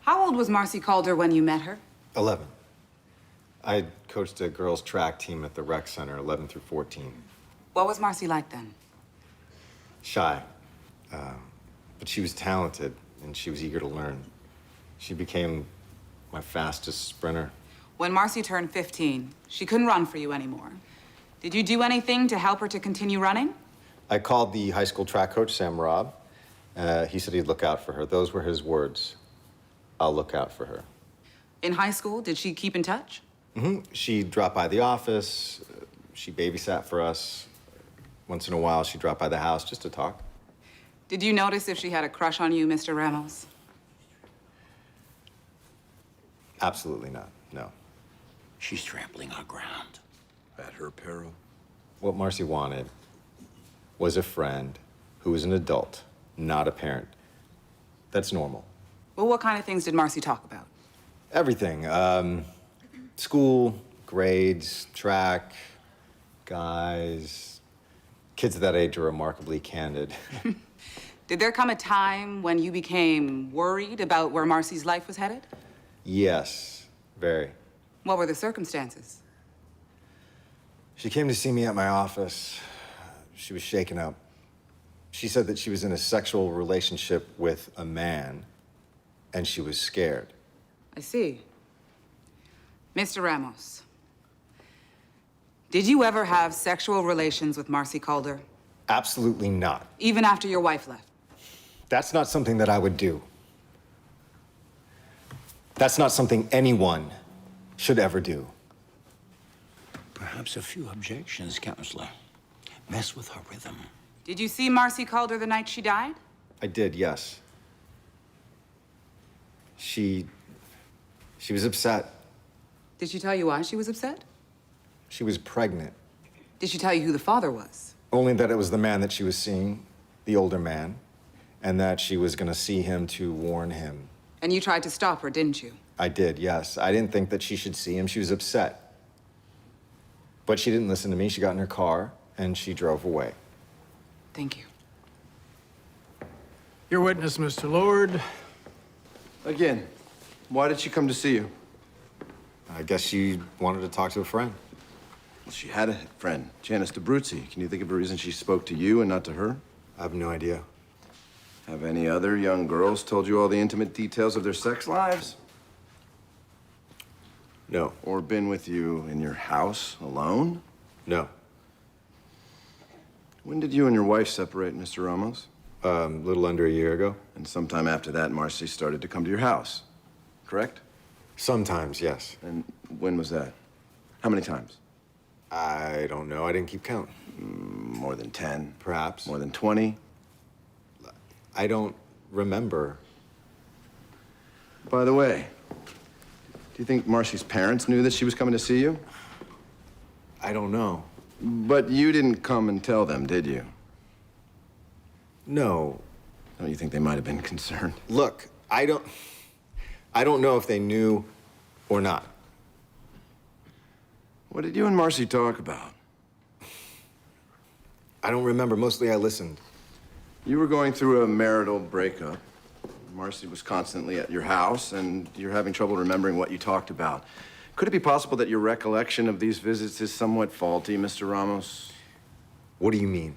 How old was Marcy Calder when you met her? 11. I coached a girls' track team at the rec center, 11 through 14. What was Marcy like then? Shy. But she was talented, and she was eager to learn. She became my fastest sprinter. When Marcy turned 15, she couldn't run for you anymore. Did you do anything to help her to continue running? I called the high school track coach, Sam Robb. He said he'd look out for her. Those were his words. I'll look out for her. In high school, did she keep in touch? She'd drop by the office. She babysat for us. Once in a while, she'd drop by the house just to talk. Did you notice if she had a crush on you, Mr. Ramos? Absolutely not, no. She's trampling our ground. At her peril. What Marcy wanted was a friend who was an adult, not a parent. That's normal. Well, what kind of things did Marcy talk about? Everything. School, grades, track, guys. Kids at that age are remarkably candid. Did there come a time when you became worried about where Marcy's life was headed? Yes, very. What were the circumstances? She came to see me at my office. She was shaken up. She said that she was in a sexual relationship with a man, and she was scared. I see. Mr. Ramos, did you ever have sexual relations with Marcy Calder? Absolutely not. Even after your wife left? That's not something that I would do. That's not something anyone should ever do. Perhaps a few objections, Counselor. Mess with her rhythm. Did you see Marcy Calder the night she died? I did, yes. She was upset. Did she tell you why she was upset? She was pregnant. Did she tell you who the father was? Only that it was the man that she was seeing, the older man, and that she was gonna see him to warn him. And you tried to stop her, didn't you? I did, yes. I didn't think that she should see him. She was upset. But she didn't listen to me. She got in her car, and she drove away. Thank you. Your witness, Mr. Lord. Again, why did she come to see you? I guess she wanted to talk to a friend. Well, she had a friend, Janice DeBruzzi. Can you think of a reason she spoke to you and not to her? I have no idea. Have any other young girls told you all the intimate details of their sex lives? No. Or been with you in your house alone? No. When did you and your wife separate, Mr. Ramos? A little under a year ago. And sometime after that, Marcy started to come to your house, correct? Sometimes, yes. And when was that? How many times? I don't know. I didn't keep count. More than 10? Perhaps. More than 20? I don't remember. By the way, do you think Marcy's parents knew that she was coming to see you? I don't know. But you didn't come and tell them, did you? No. Don't you think they might have been concerned? Look, I don't know if they knew or not. What did you and Marcy talk about? I don't remember. Mostly I listened. You were going through a marital breakup. Marcy was constantly at your house, and you're having trouble remembering what you talked about. Could it be possible that your recollection of these visits is somewhat faulty, Mr. Ramos? What do you mean?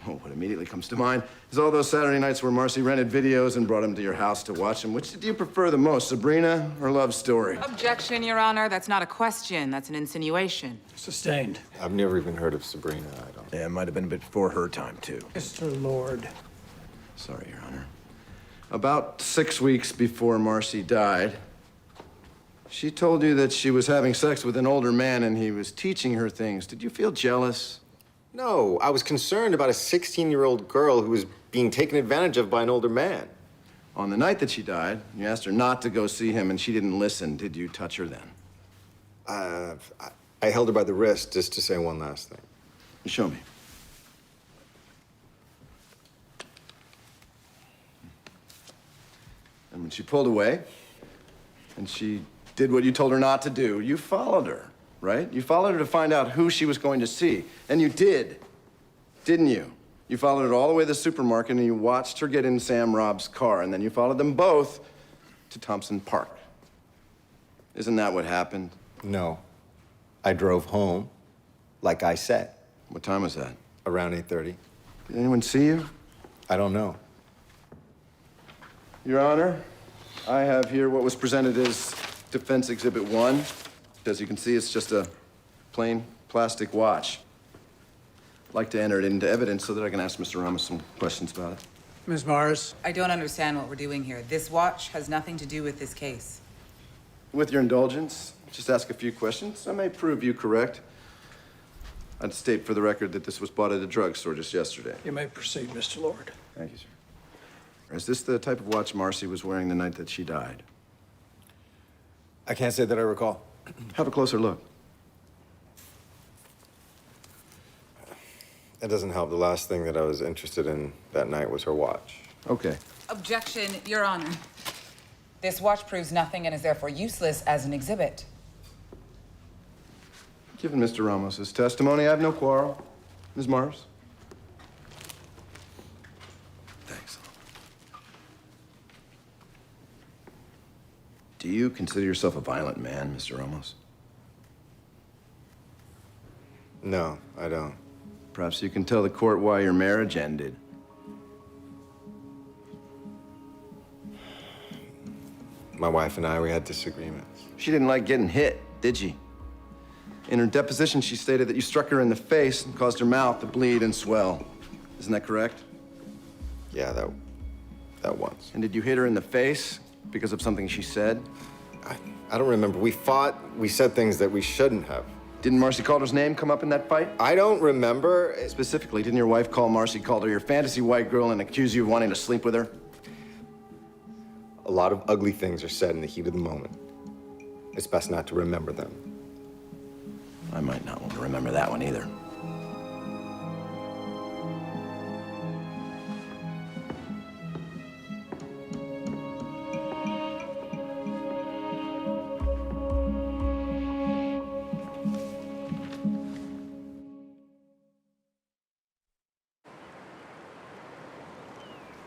Well, what immediately comes to mind is all those Saturday nights where Marcy rented videos and brought them to your house to watch them. Which did you prefer the most, Sabrina or Love Story? Objection, Your Honor. That's not a question. That's an insinuation. Sustained. I've never even heard of Sabrina. I don't. Yeah, it might have been a bit before her time, too. Mr. Lord. Sorry, Your Honor. About 6 weeks before Marcy died, she told you that she was having sex with an older man and he was teaching her things. Did you feel jealous? No, I was concerned about a 16-year-old girl who was being taken advantage of by an older man. On the night that she died, you asked her not to go see him and she didn't listen. Did you touch her then? I held her by the wrist just to say one last thing. Show me. And when she pulled away, and she did what you told her not to do, you followed her, right? You followed her to find out who she was going to see. And you did, didn't you? You followed her all the way to the supermarket and you watched her get in Sam Robb's car, and then you followed them both to Thompson Park. Isn't that what happened? No. I drove home, like I said. What time was that? Around 8:30. Did anyone see you? I don't know. Your Honor, I have here what was presented as Defense Exhibit 1. As you can see, it's just a plain plastic watch. I'd like to enter it into evidence so that I can ask Mr. Ramos some questions about it. Ms. Mars? I don't understand what we're doing here. This watch has nothing to do with this case. With your indulgence, just ask a few questions. I may prove you correct. I'd state for the record that this was bought at a drugstore just yesterday. You may proceed, Mr. Lord. Thank you, sir. Is this the type of watch Marcy was wearing the night that she died? I can't say that I recall. Have a closer look. It doesn't help. The last thing that I was interested in that night was her watch. Okay. Objection, Your Honor. This watch proves nothing and is therefore useless as an exhibit. Given Mr. Ramos's testimony, I have no quarrel. Ms. Mars? Thanks. Do you consider yourself a violent man, Mr. Ramos? No, I don't. Perhaps you can tell the court why your marriage ended. My wife and I, we had disagreements. She didn't like getting hit, did she? In her deposition, she stated that you struck her in the face and caused her mouth to bleed and swell. Isn't that correct? Yeah, that once. And did you hit her in the face because of something she said? I don't remember. We fought. We said things that we shouldn't have. Didn't Marcy Calder's name come up in that fight? I don't remember. Specifically, didn't your wife call Marcy Calder your fantasy white girl and accuse you of wanting to sleep with her? A lot of ugly things are said in the heat of the moment. It's best not to remember them. I might not want to remember that one either.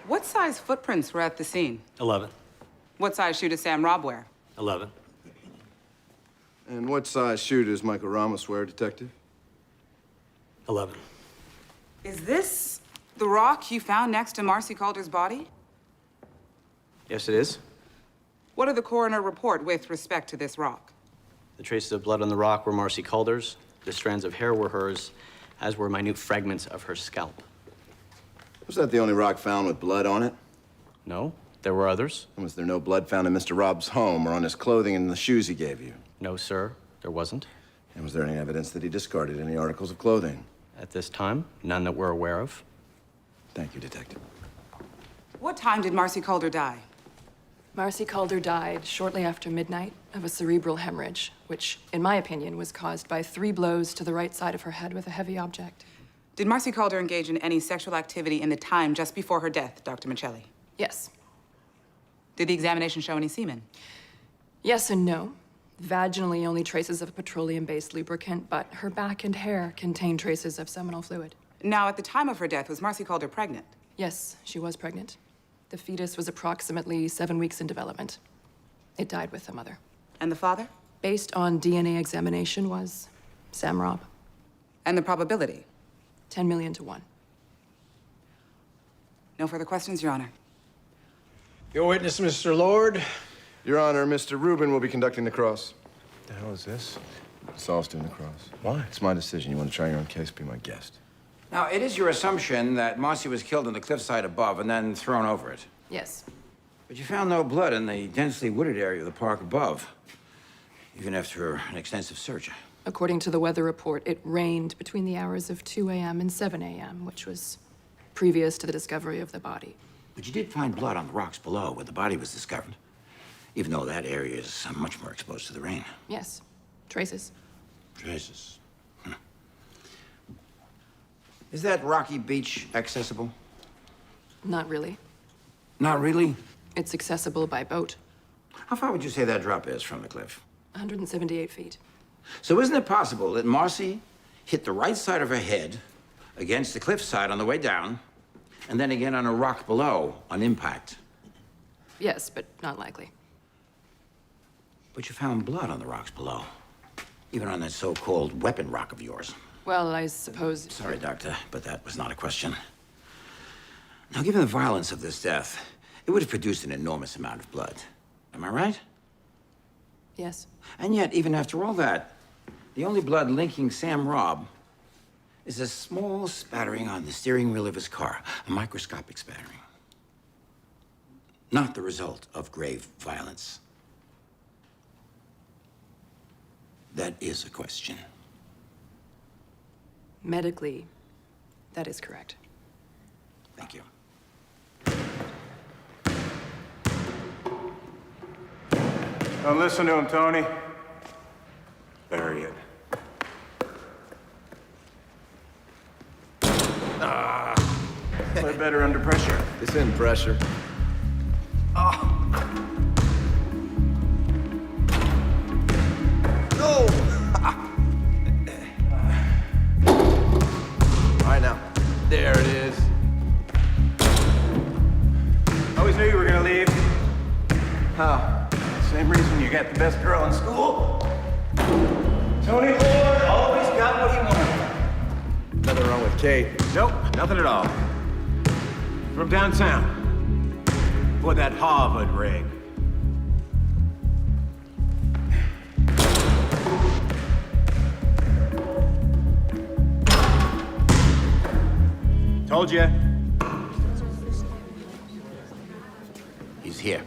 What size footprints were at the scene? 11. What size shoe does Sam Robb wear? 11. And what size shoe does Michael Ramos wear, Detective? 11. Is this the rock you found next to Marcy Calder's body? Yes, it is. What did the coroner report with respect to this rock? The traces of blood on the rock were Marcy Calder's. The strands of hair were hers, as were minute fragments of her scalp. Was that the only rock found with blood on it? No, there were others. And was there no blood found in Mr. Robb's home or on his clothing and the shoes he gave you? No, sir, there wasn't. And was there any evidence that he discarded any articles of clothing? At this time, none that we're aware of. Thank you, Detective. What time did Marcy Calder die? Marcy Calder died shortly after midnight of a cerebral hemorrhage, which, in my opinion, was caused by 3 blows to the right side of her head with a heavy object. Did Marcy Calder engage in any sexual activity in the time just before her death, Dr. Michelli? Yes. Did the examination show any semen? Yes and no. Vaginally, only traces of petroleum-based lubricant, but her back and hair contain traces of seminal fluid. Now, at the time of her death, was Marcy Calder pregnant? Yes, she was pregnant. The fetus was approximately 7 weeks in development. It died with the mother. And the father? Based on DNA examination, was Sam Robb. And the probability? 10 million to 1. No further questions, Your Honor. Your witness, Mr. Lord. Your Honor, Mr. Rubin will be conducting the cross. The hell is this? Saul's doing the cross. Why? It's my decision. You want to try your own case, be my guest. Now, it is your assumption that Marcy was killed on the cliffside above and then thrown over it. Yes. But you found no blood in the densely wooded area of the park above, even after an extensive search. According to the weather report, it rained between the hours of 2 a.m. and 7 a.m., which was previous to the discovery of the body. But you did find blood on the rocks below where the body was discovered, even though that area is much more exposed to the rain. Yes. Traces. Traces. Is that rocky beach accessible? Not really. Not really? It's accessible by boat. How far would you say that drop is from the cliff? 178 feet. So isn't it possible that Marcy hit the right side of her head against the cliffside on the way down, and then again on a rock below on impact? Yes, but not likely. But you found blood on the rocks below, even on that so-called weapon rock of yours. Well, I suppose... Sorry, Doctor, but that was not a question. Now, given the violence of this death, It would have produced an enormous amount of blood. Am I right? Yes. And yet, even after all that, the only blood linking Sam Robb is a small spattering on the steering wheel of his car, a microscopic spattering. Not the result of grave violence. That is a question. Medically, that is correct. Thank you. Don't listen to him, Tony. Bury it. Play better under pressure. This isn't pressure. No! All right, now. There it is. Always knew you were gonna leave. How? Same reason you got the best girl in school. Tony Lord always got what he wanted. Nothing wrong with Kate. Nope, nothing at all. From downtown. For that Harvard ring. Told you. He's here.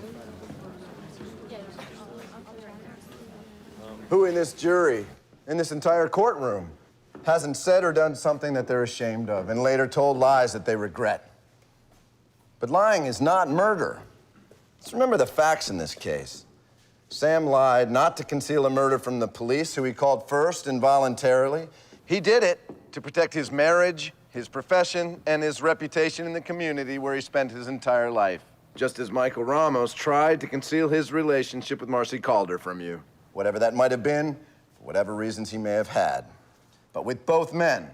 Who in this jury, in this entire courtroom, hasn't said or done something that they're ashamed of and later told lies that they regret? But lying is not murder. Let's remember the facts in this case. Sam lied not to conceal a murder from the police, who he called first involuntarily. He did it to protect his marriage, his profession, and his reputation in the community where he spent his entire life. Just as Michael Ramos tried to conceal his relationship with Marcy Calder from you. Whatever that might have been, for whatever reasons he may have had. But with both men,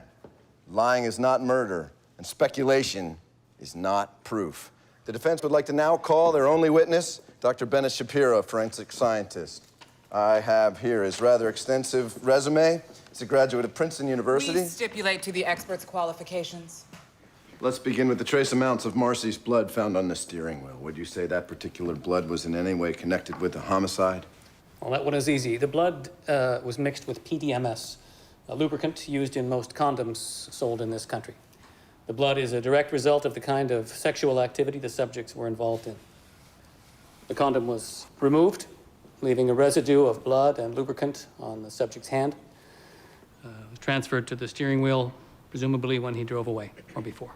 lying is not murder, and speculation is not proof. The defense would like to now call their only witness, Dr. Bennett Shapiro, forensic scientist. I have here his rather extensive resume. He's a graduate of Princeton University. We stipulate to the expert's qualifications. Let's begin with the trace amounts of Marcy's blood found on the steering wheel. Would you say that particular blood was in any way connected with the homicide? Well, that one is easy. The blood was mixed with PDMS, a lubricant used in most condoms sold in this country. The blood is a direct result of the kind of sexual activity the subjects were involved in. The condom was removed, leaving a residue of blood and lubricant on the subject's hand. It was transferred to the steering wheel, presumably when he drove away or before.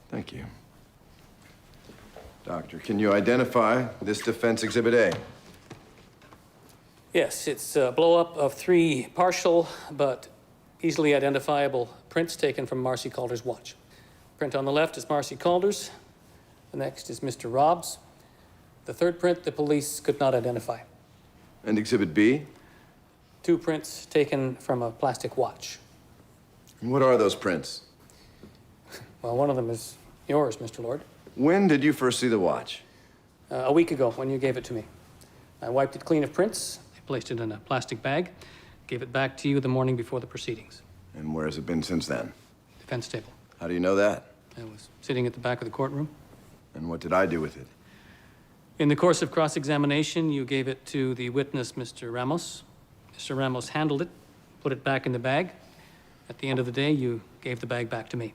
Thank you. Doctor, can you identify this defense exhibit A? Yes, it's a blow-up of 3 partial but easily identifiable prints taken from Marcy Calder's watch. Print on the left is Marcy Calder's. The next is Mr. Robb's. The third print the police could not identify. And exhibit B? 2 prints taken from a plastic watch. And what are those prints? Well, one of them is yours, Mr. Lord. When did you first see the watch? A week ago, when you gave it to me. I wiped it clean of prints, I placed it in a plastic bag, gave it back to you the morning before the proceedings. And where has it been since then? Defense table. How do you know that? I was sitting at the back of the courtroom. And what did I do with it? In the course of cross-examination, you gave it to the witness, Mr. Ramos. Mr. Ramos handled it, put it back in the bag. At the end of the day, you gave the bag back to me.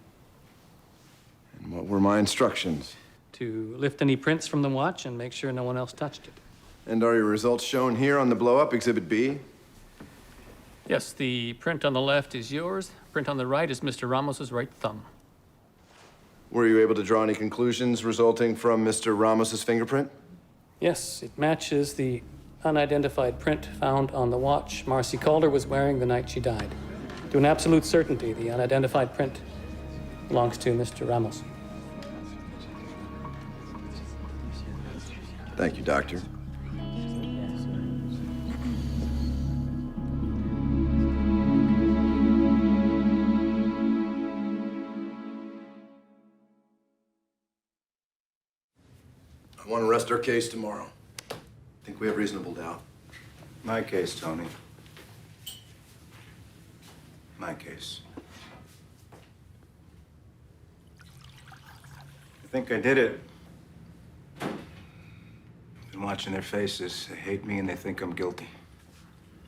And what were my instructions? To lift any prints from the watch and make sure no one else touched it. And are your results shown here on the blow-up, exhibit B? Yes, the print on the left is yours. Print on the right is Mr. Ramos's right thumb. Were you able to draw any conclusions resulting from Mr. Ramos's fingerprint? Yes, it matches the unidentified print found on the watch Marcy Calder was wearing the night she died. To an absolute certainty, the unidentified print belongs to Mr. Ramos. Thank you, Doctor. I want to rest our case tomorrow. I think we have reasonable doubt. My case, Tony. My case. I think I did it. Been watching their faces. They hate me and they think I'm guilty.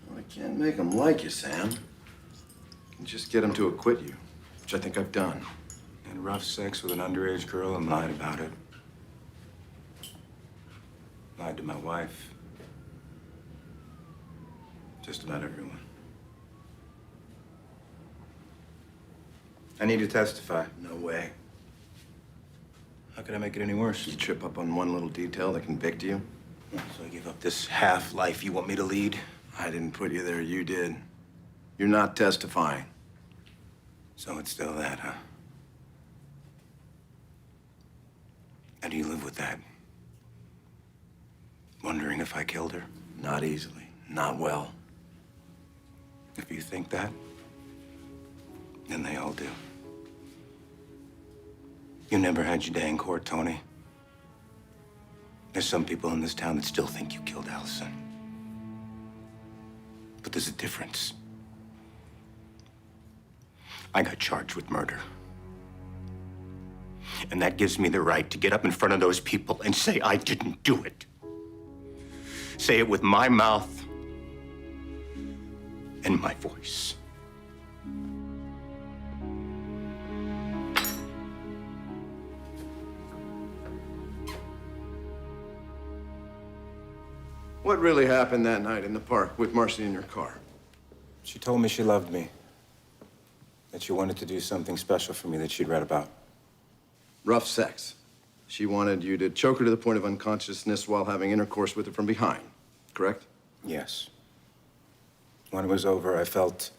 Well, I can't make them like you, Sam. And just get them to acquit you, which I think I've done. And rough sex with an underage girl and lied about it. Lied to my wife. Just about everyone. I need to testify. No way. How could I make it any worse? You trip up on one little detail that convict you? So I give up this half life you want me to lead? I didn't put you there, you did. You're not testifying. So it's still that, huh? How do you live with that? Wondering if I killed her? Not easily. Not well. If you think that, then they all do. You never had your day in court, Tony. There's some people in this town that still think you killed Allison. But there's a difference. I got charged with murder. And that gives me the right to get up in front of those people and say I didn't do it. Say it with my mouth and my voice. What really happened that night in the park with Marcy in your car? She told me she loved me. That she wanted to do something special for me that she'd read about. Rough sex. She wanted you to choke her to the point of unconsciousness while having intercourse with her from behind, correct? Yes. When it was over, I felt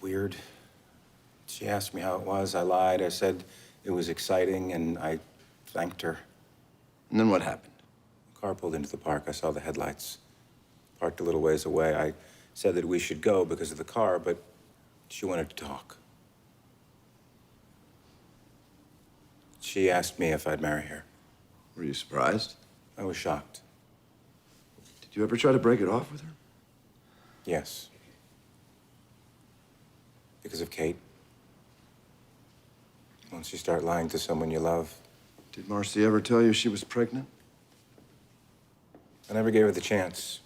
weird. She asked me how it was. I lied. I said it was exciting, and I thanked her. And then what happened? The car pulled into the park. I saw the headlights. Parked a little ways away. I said that we should go because of the car, but she wanted to talk. She asked me if I'd marry her. Were you surprised? I was shocked. Did you ever try to break it off with her? Yes. Because of Kate. Once you start lying to someone you love. Did Marcy ever tell you she was pregnant? I never gave her the chance.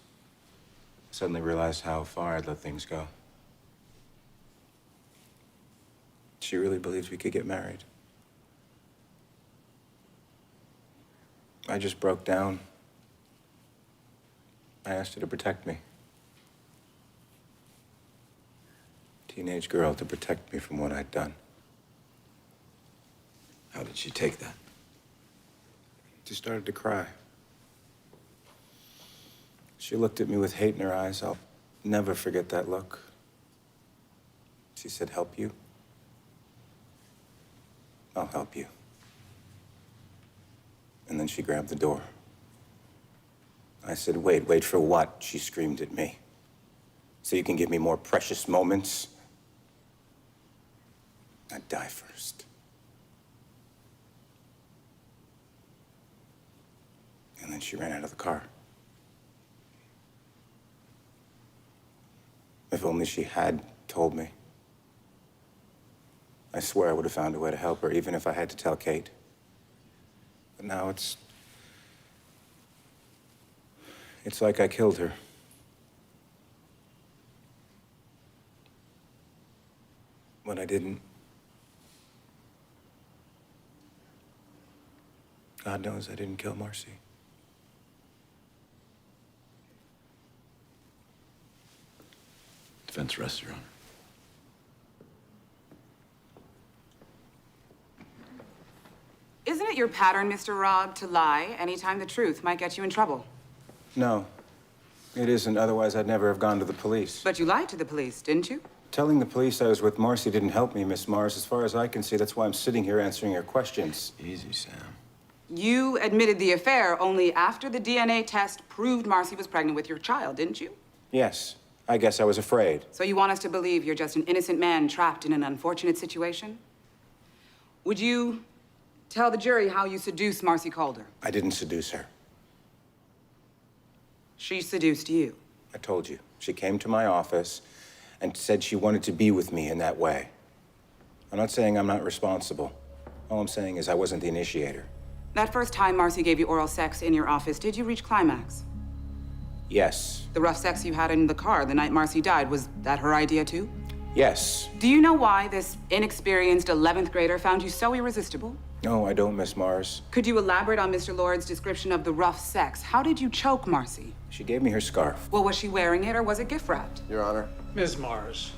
I suddenly realized how far I'd let things go. She really believes we could get married. I just broke down. I asked her to protect me. Teenage girl to protect me from what I'd done. How did she take that? She started to cry. She looked at me with hate in her eyes. I'll never forget that look. She said, "Help you? I'll help you." And then she grabbed the door. I said, wait for what?" She screamed at me. "So you can give me more precious moments? I'd die first." And then she ran out of the car. If only she had told me. I swear I would have found a way to help her, even if I had to tell Kate. But now it's like I killed her. When I didn't. God knows I didn't kill Marcy. Defense rests, Your Honor. Isn't it your pattern, Mr. Robb, to lie anytime the truth might get you in trouble? No, it isn't. Otherwise, I'd never have gone to the police. But you lied to the police, didn't you? Telling the police I was with Marcy didn't help me, Miss Mars. As far as I can see, that's why I'm sitting here answering your questions. Easy, Sam. You admitted the affair only after the DNA test proved Marcy was pregnant with your child, didn't you? Yes, I guess I was afraid. So you want us to believe you're just an innocent man trapped in an unfortunate situation? Would you tell the jury how you seduced Marcy Calder? I didn't seduce her. She seduced you. I told you. She came to my office and said she wanted to be with me in that way. I'm not saying I'm not responsible. All I'm saying is I wasn't the initiator. That first time Marcy gave you oral sex in your office, did you reach climax? Yes. The rough sex you had in the car the night Marcy died, was that her idea too? Yes. Do you know why this inexperienced 11th grader found you so irresistible? No, I don't, Miss Mars. Could you elaborate on Mr. Lord's description of the rough sex? How did you choke Marcy? She gave me her scarf. Well, was she wearing it or was it gift wrapped? Your Honor. Ms. Mars.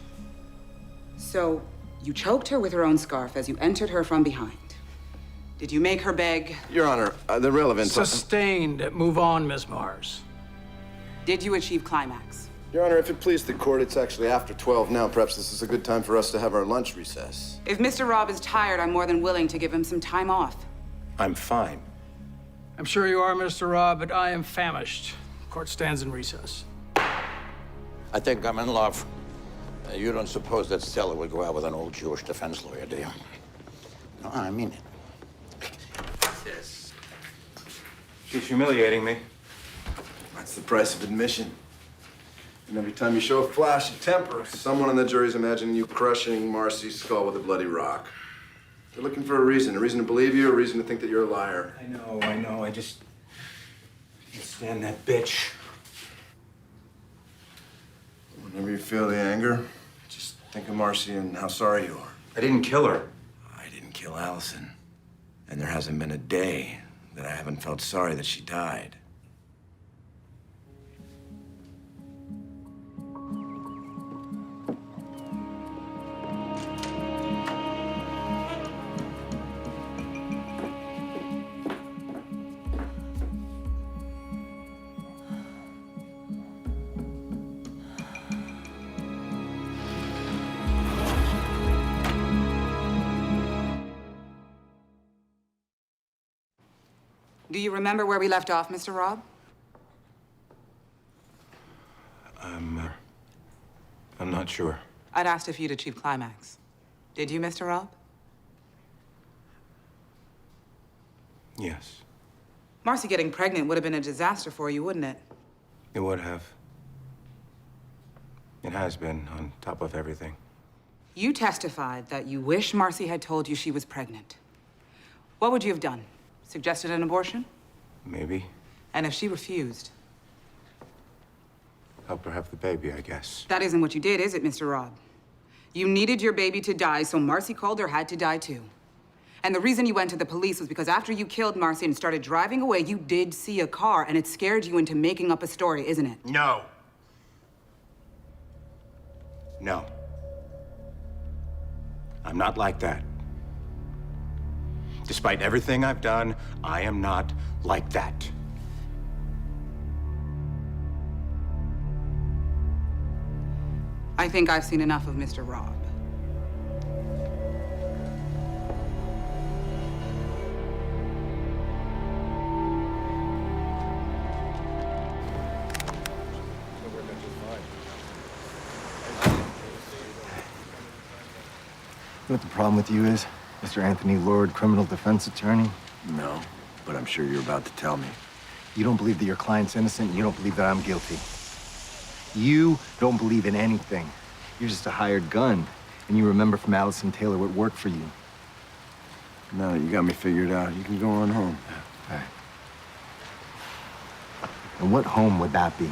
So, you choked her with her own scarf as you entered her from behind. Did you make her beg? Your Honor, the relevant... Sustained. Move on, Ms. Mars. Did you achieve climax? Your Honor, if it please the court, it's actually after 12 now. Perhaps this is a good time for us to have our lunch recess. If Mr. Robb is tired, I'm more than willing to give him some time off. I'm fine. I'm sure you are, Mr. Robb, but I am famished. Court stands in recess. I think I'm in love. You don't suppose that Stella would go out with an old Jewish defense lawyer, do you? No, I mean it. Yes. She's humiliating me. That's the price of admission. And every time you show a flash of temper, someone on the jury's imagining you crushing Marcy's skull with a bloody rock. They're looking for a reason to believe you, a reason to think that you're a liar. I know. I just can't stand that bitch. Whenever you feel the anger, just think of Marcy and how sorry you are. I didn't kill her. I didn't kill Allison. And there hasn't been a day that I haven't felt sorry that she died. Do you remember where we left off, Mr. Robb? I'm not sure. I'd asked if you'd achieved climax. Did you, Mr. Robb? Yes, Marcy getting pregnant would have been a disaster for you, wouldn't it? it would have. It has been, on top of everything. You testified that you wish Marcy had told you she was pregnant. What would you have done? Suggested an abortion? Maybe. And if she refused? Help her have the baby, I guess. That isn't what you did, is it, Mr. Robb? You needed your baby to die, so Marcy Calder had to die too. And the reason you went to the police was because after you killed Marcy and started driving away, you did see a car, and it scared you into making up a story, isn't it? No. No. I'm not like that. Despite everything I've done, I am not like that. I think I've seen enough of Mr. Robb. You know what the problem with you is, Mr. Anthony Lord, criminal defense attorney? No, but I'm sure you're about to tell me. You don't believe that your client's innocent, and you don't believe that I'm guilty. You don't believe in anything. You're just a hired gun, and you remember from Allison Taylor what worked for you. Now that you got me figured out, you can go on home. All right. And what home would that be?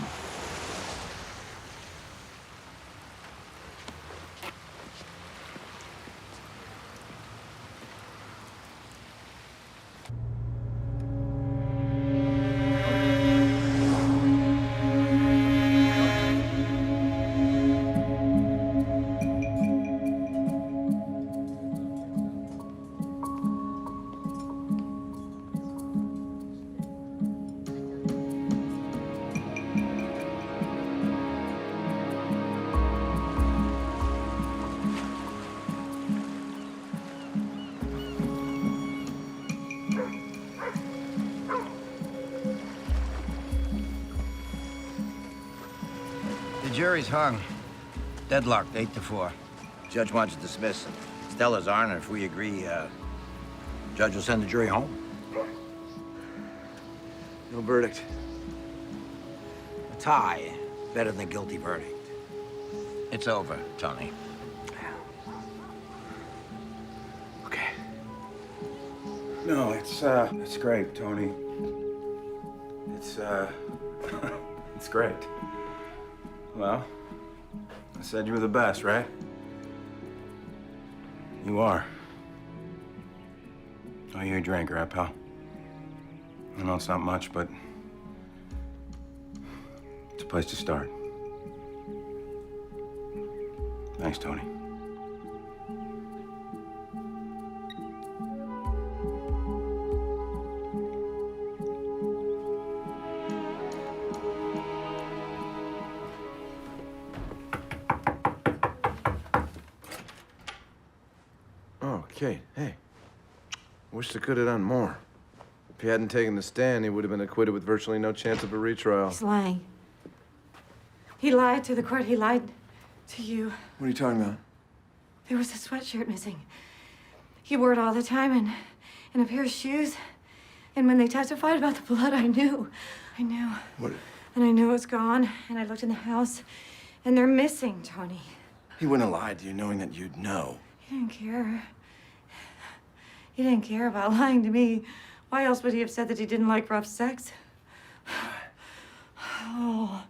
The jury's hung. Deadlocked, 8-4. Judge wants to dismiss. Stella's honor, if we agree, judge will send the jury home. No verdict. A tie, better than a guilty verdict. It's over, Tony. No, it's great, Tony. It's great. Well, I said you were the best, right? You are. Oh, you're a drinker, huh, pal? I know it's not much, but it's a place to start. Thanks, Tony. Oh, Kate, hey. Wish they could have done more. If he hadn't taken the stand, he would have been acquitted with virtually no chance of a retrial. He's lying. He lied to the court. He lied to you. What are you talking about? There was a sweatshirt missing. He wore it all the time and a pair of shoes. And when they testified about the blood, I knew. I knew. What? And I knew it was gone. And I looked in the house, and they're missing, Tony. He wouldn't have lied to you knowing that you'd know. He didn't care. He didn't care about lying to me. Why else would he have said that he didn't like rough sex? Oh,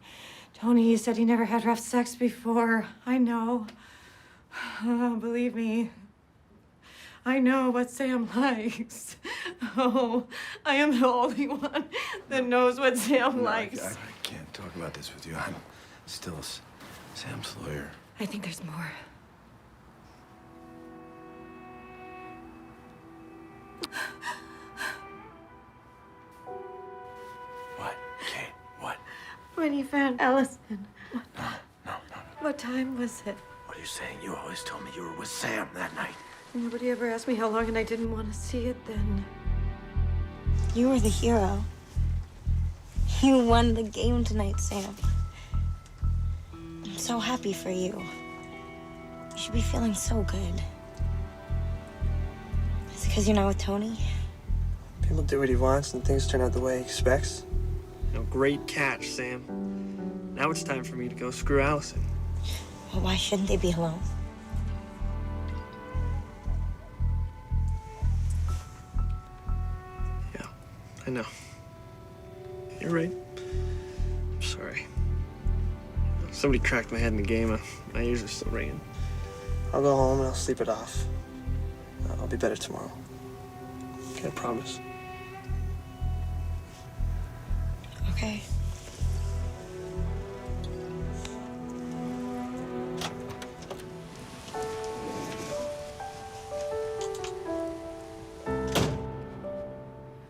Tony, he said he never had rough sex before. I know. Oh, believe me. I know what Sam likes. Oh, I am the only one that knows what Sam likes. I can't talk about this with you. I'm still Sam's lawyer. I think there's more. What? Kate, what? When he found Allison. What time was it? What are you saying? You always told me you were with Sam that night. Nobody ever asked me how long, and I didn't want to see it then. You were the hero. You won the game tonight, Sam. I'm so happy for you. You should be feeling so good. Is it because you're not with Tony? People do what he wants and things turn out the way he expects. You know, great catch, Sam. Now it's time for me to go screw Allison. Well, why shouldn't they be alone? Yeah, I know. You're right. I'm sorry. Somebody cracked my head in the game. My ears are still ringing. I'll go home and I'll sleep it off. I'll be better tomorrow. Okay, I promise. Okay.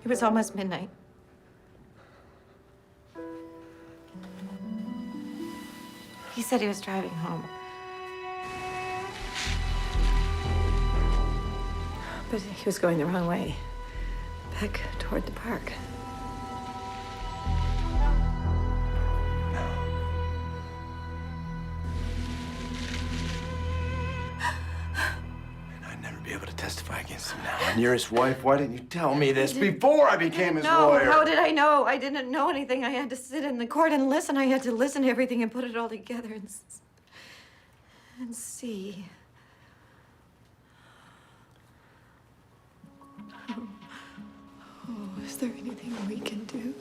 It was almost midnight. He said he was driving home. But he was going the wrong way, back toward the park. I'd never be able to testify against him now. And you're his wife. Why didn't you tell me this before I became his lawyer? No, how did I know? I didn't know anything. I had to sit in the court and listen. I had to listen to everything and put it all together and see. Oh, is there anything we can do?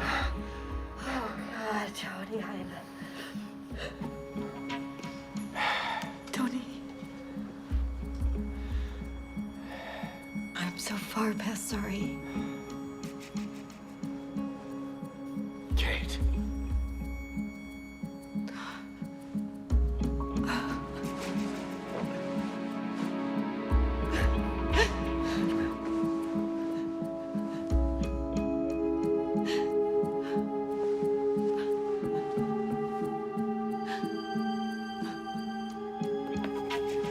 Oh, God, Tony, Tony. I'm so far past sorry. Kate.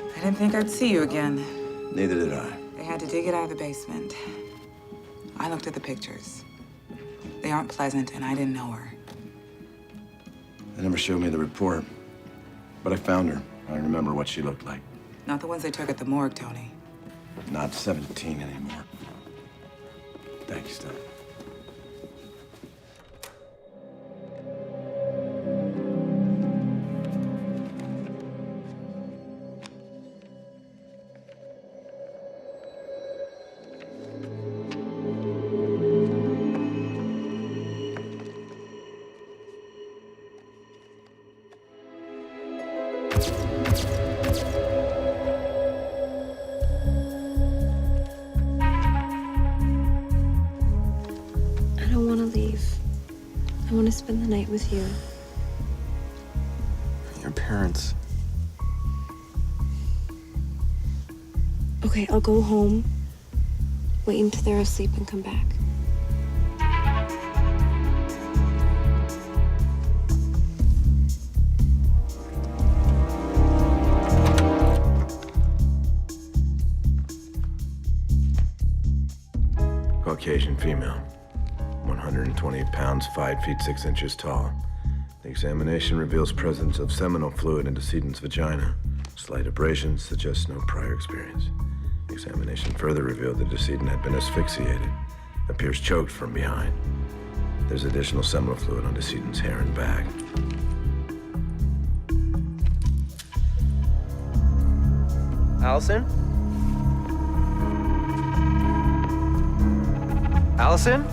I didn't think I'd see you again. Neither did I. They had to dig it out of the basement. I looked at the pictures. They aren't pleasant, and I didn't know her. They never showed me the report. But I found her. I remember what she looked like. Not the ones they took at the morgue, Tony. Not 17 anymore. Thank you, Steph. want to spend the night with you. Your parents. Okay, I'll go home, wait until they're asleep, and come back. Caucasian female, 128 pounds, 5 feet 6 inches tall. The examination reveals presence of seminal fluid in decedent's vagina. Slight abrasions suggest no prior experience. The examination further revealed the decedent had been asphyxiated, appears choked from behind. There's additional seminal fluid on decedent's hair and back. Allison? Allison?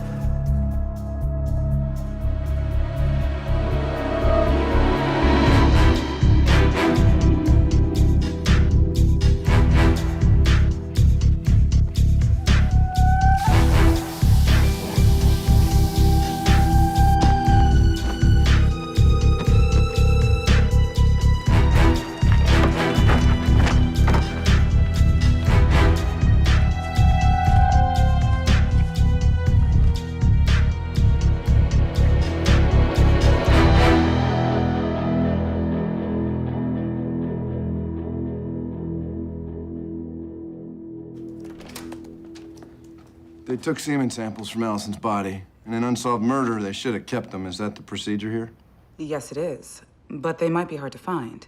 They took semen samples from Allison's body. In an unsolved murder, they should have kept them. Is that the procedure here? Yes, it is. But they might be hard to find.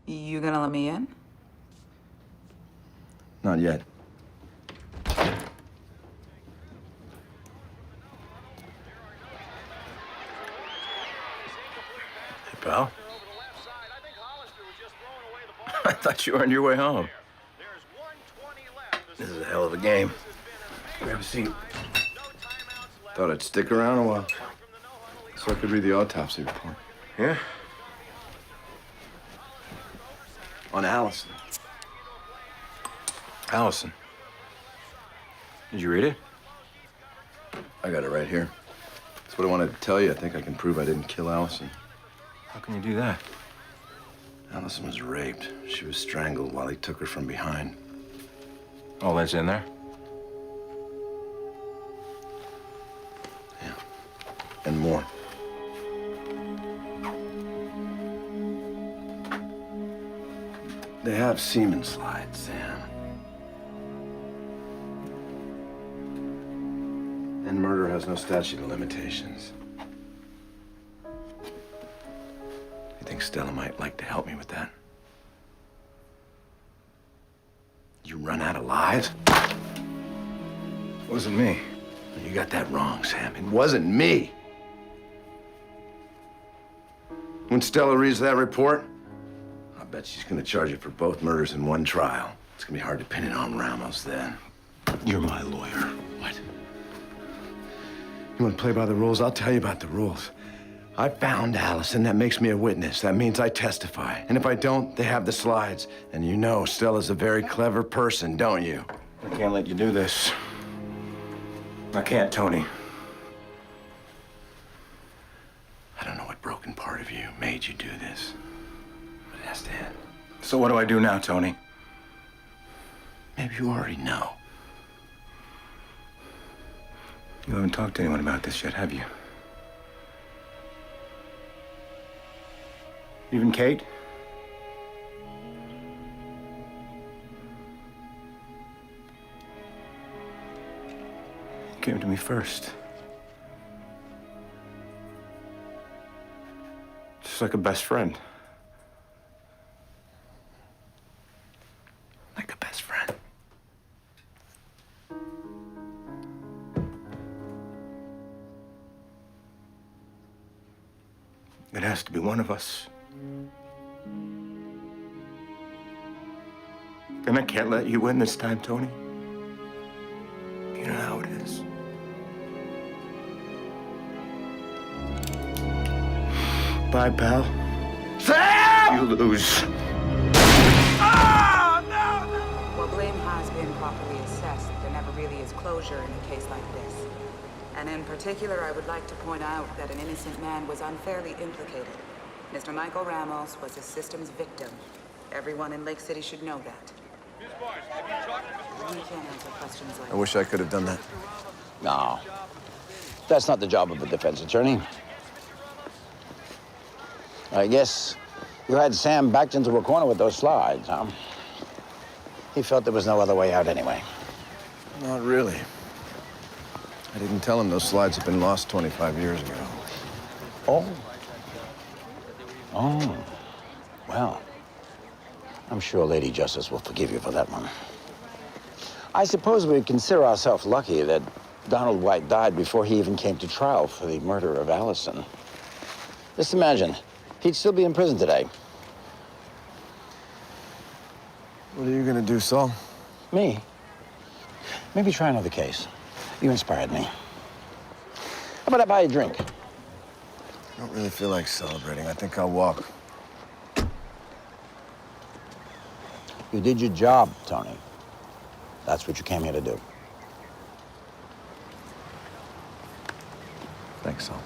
You gonna let me in? Not yet. Hey, pal. I thought you were on your way home. This is a hell of a game. Grab a seat. Thought I'd stick around a while so I could read the autopsy report. Yeah? On Allison. Allison. Did you read it? I got it right here. That's what I wanted to tell you. I think I can prove I didn't kill Allison. How can you do that? Allison was raped. She was strangled while he took her from behind. All that's in there? Yeah. And more. They have semen slides, Sam. And murder has no statute of limitations. You think Stella might like to help me with that? You run out of lives? Wasn't me. You got that wrong, Sam. It wasn't me. When Stella reads that report, I bet she's gonna charge you for both murders in one trial. It's gonna be hard to pin it on Ramos then. You're my lawyer. What? You wanna play by the rules? I'll tell you about the rules. I found Allison. That makes me a witness. That means I testify. And if I don't, they have the slides. And you know Stella's a very clever person, don't you? I can't let you do this. I can't, Tony. I don't know what broken part of you made you do this, but it has to end. So what do I do now, Tony? Maybe you already know. You haven't talked to anyone about this yet, have you? Even Kate? You came to me first. Just like a best friend. Like a best friend. It has to be one of us. And I can't let you win this time, Tony. You know how it is. Bye, pal. Sam! You lose. Well, blame has been properly assessed. There never really is closure in a case like this. And in particular, I would like to point out that an innocent man was unfairly implicated. Mr. Michael Ramos was a system's victim. Everyone in Lake City should know that. You can't answer questions like I wish I could have done that. No. That's not the job of a defense attorney. I guess you had Sam backed into a corner with those slides, huh? He felt there was no other way out anyway. Not really. I didn't tell him those slides had been lost 25 years ago. Oh. Oh. Well, I'm sure Lady Justice will forgive you for that one. I suppose we consider ourselves lucky that Donald White died before he even came to trial for the murder of Allison. Just imagine, he'd still be in prison today. What are you gonna do, Saul? Me? Maybe try another case. You inspired me. How about I buy you a drink? I don't really feel like celebrating. I think I'll walk. You did your job, Tony. That's what you came here to do. Thanks, Saul.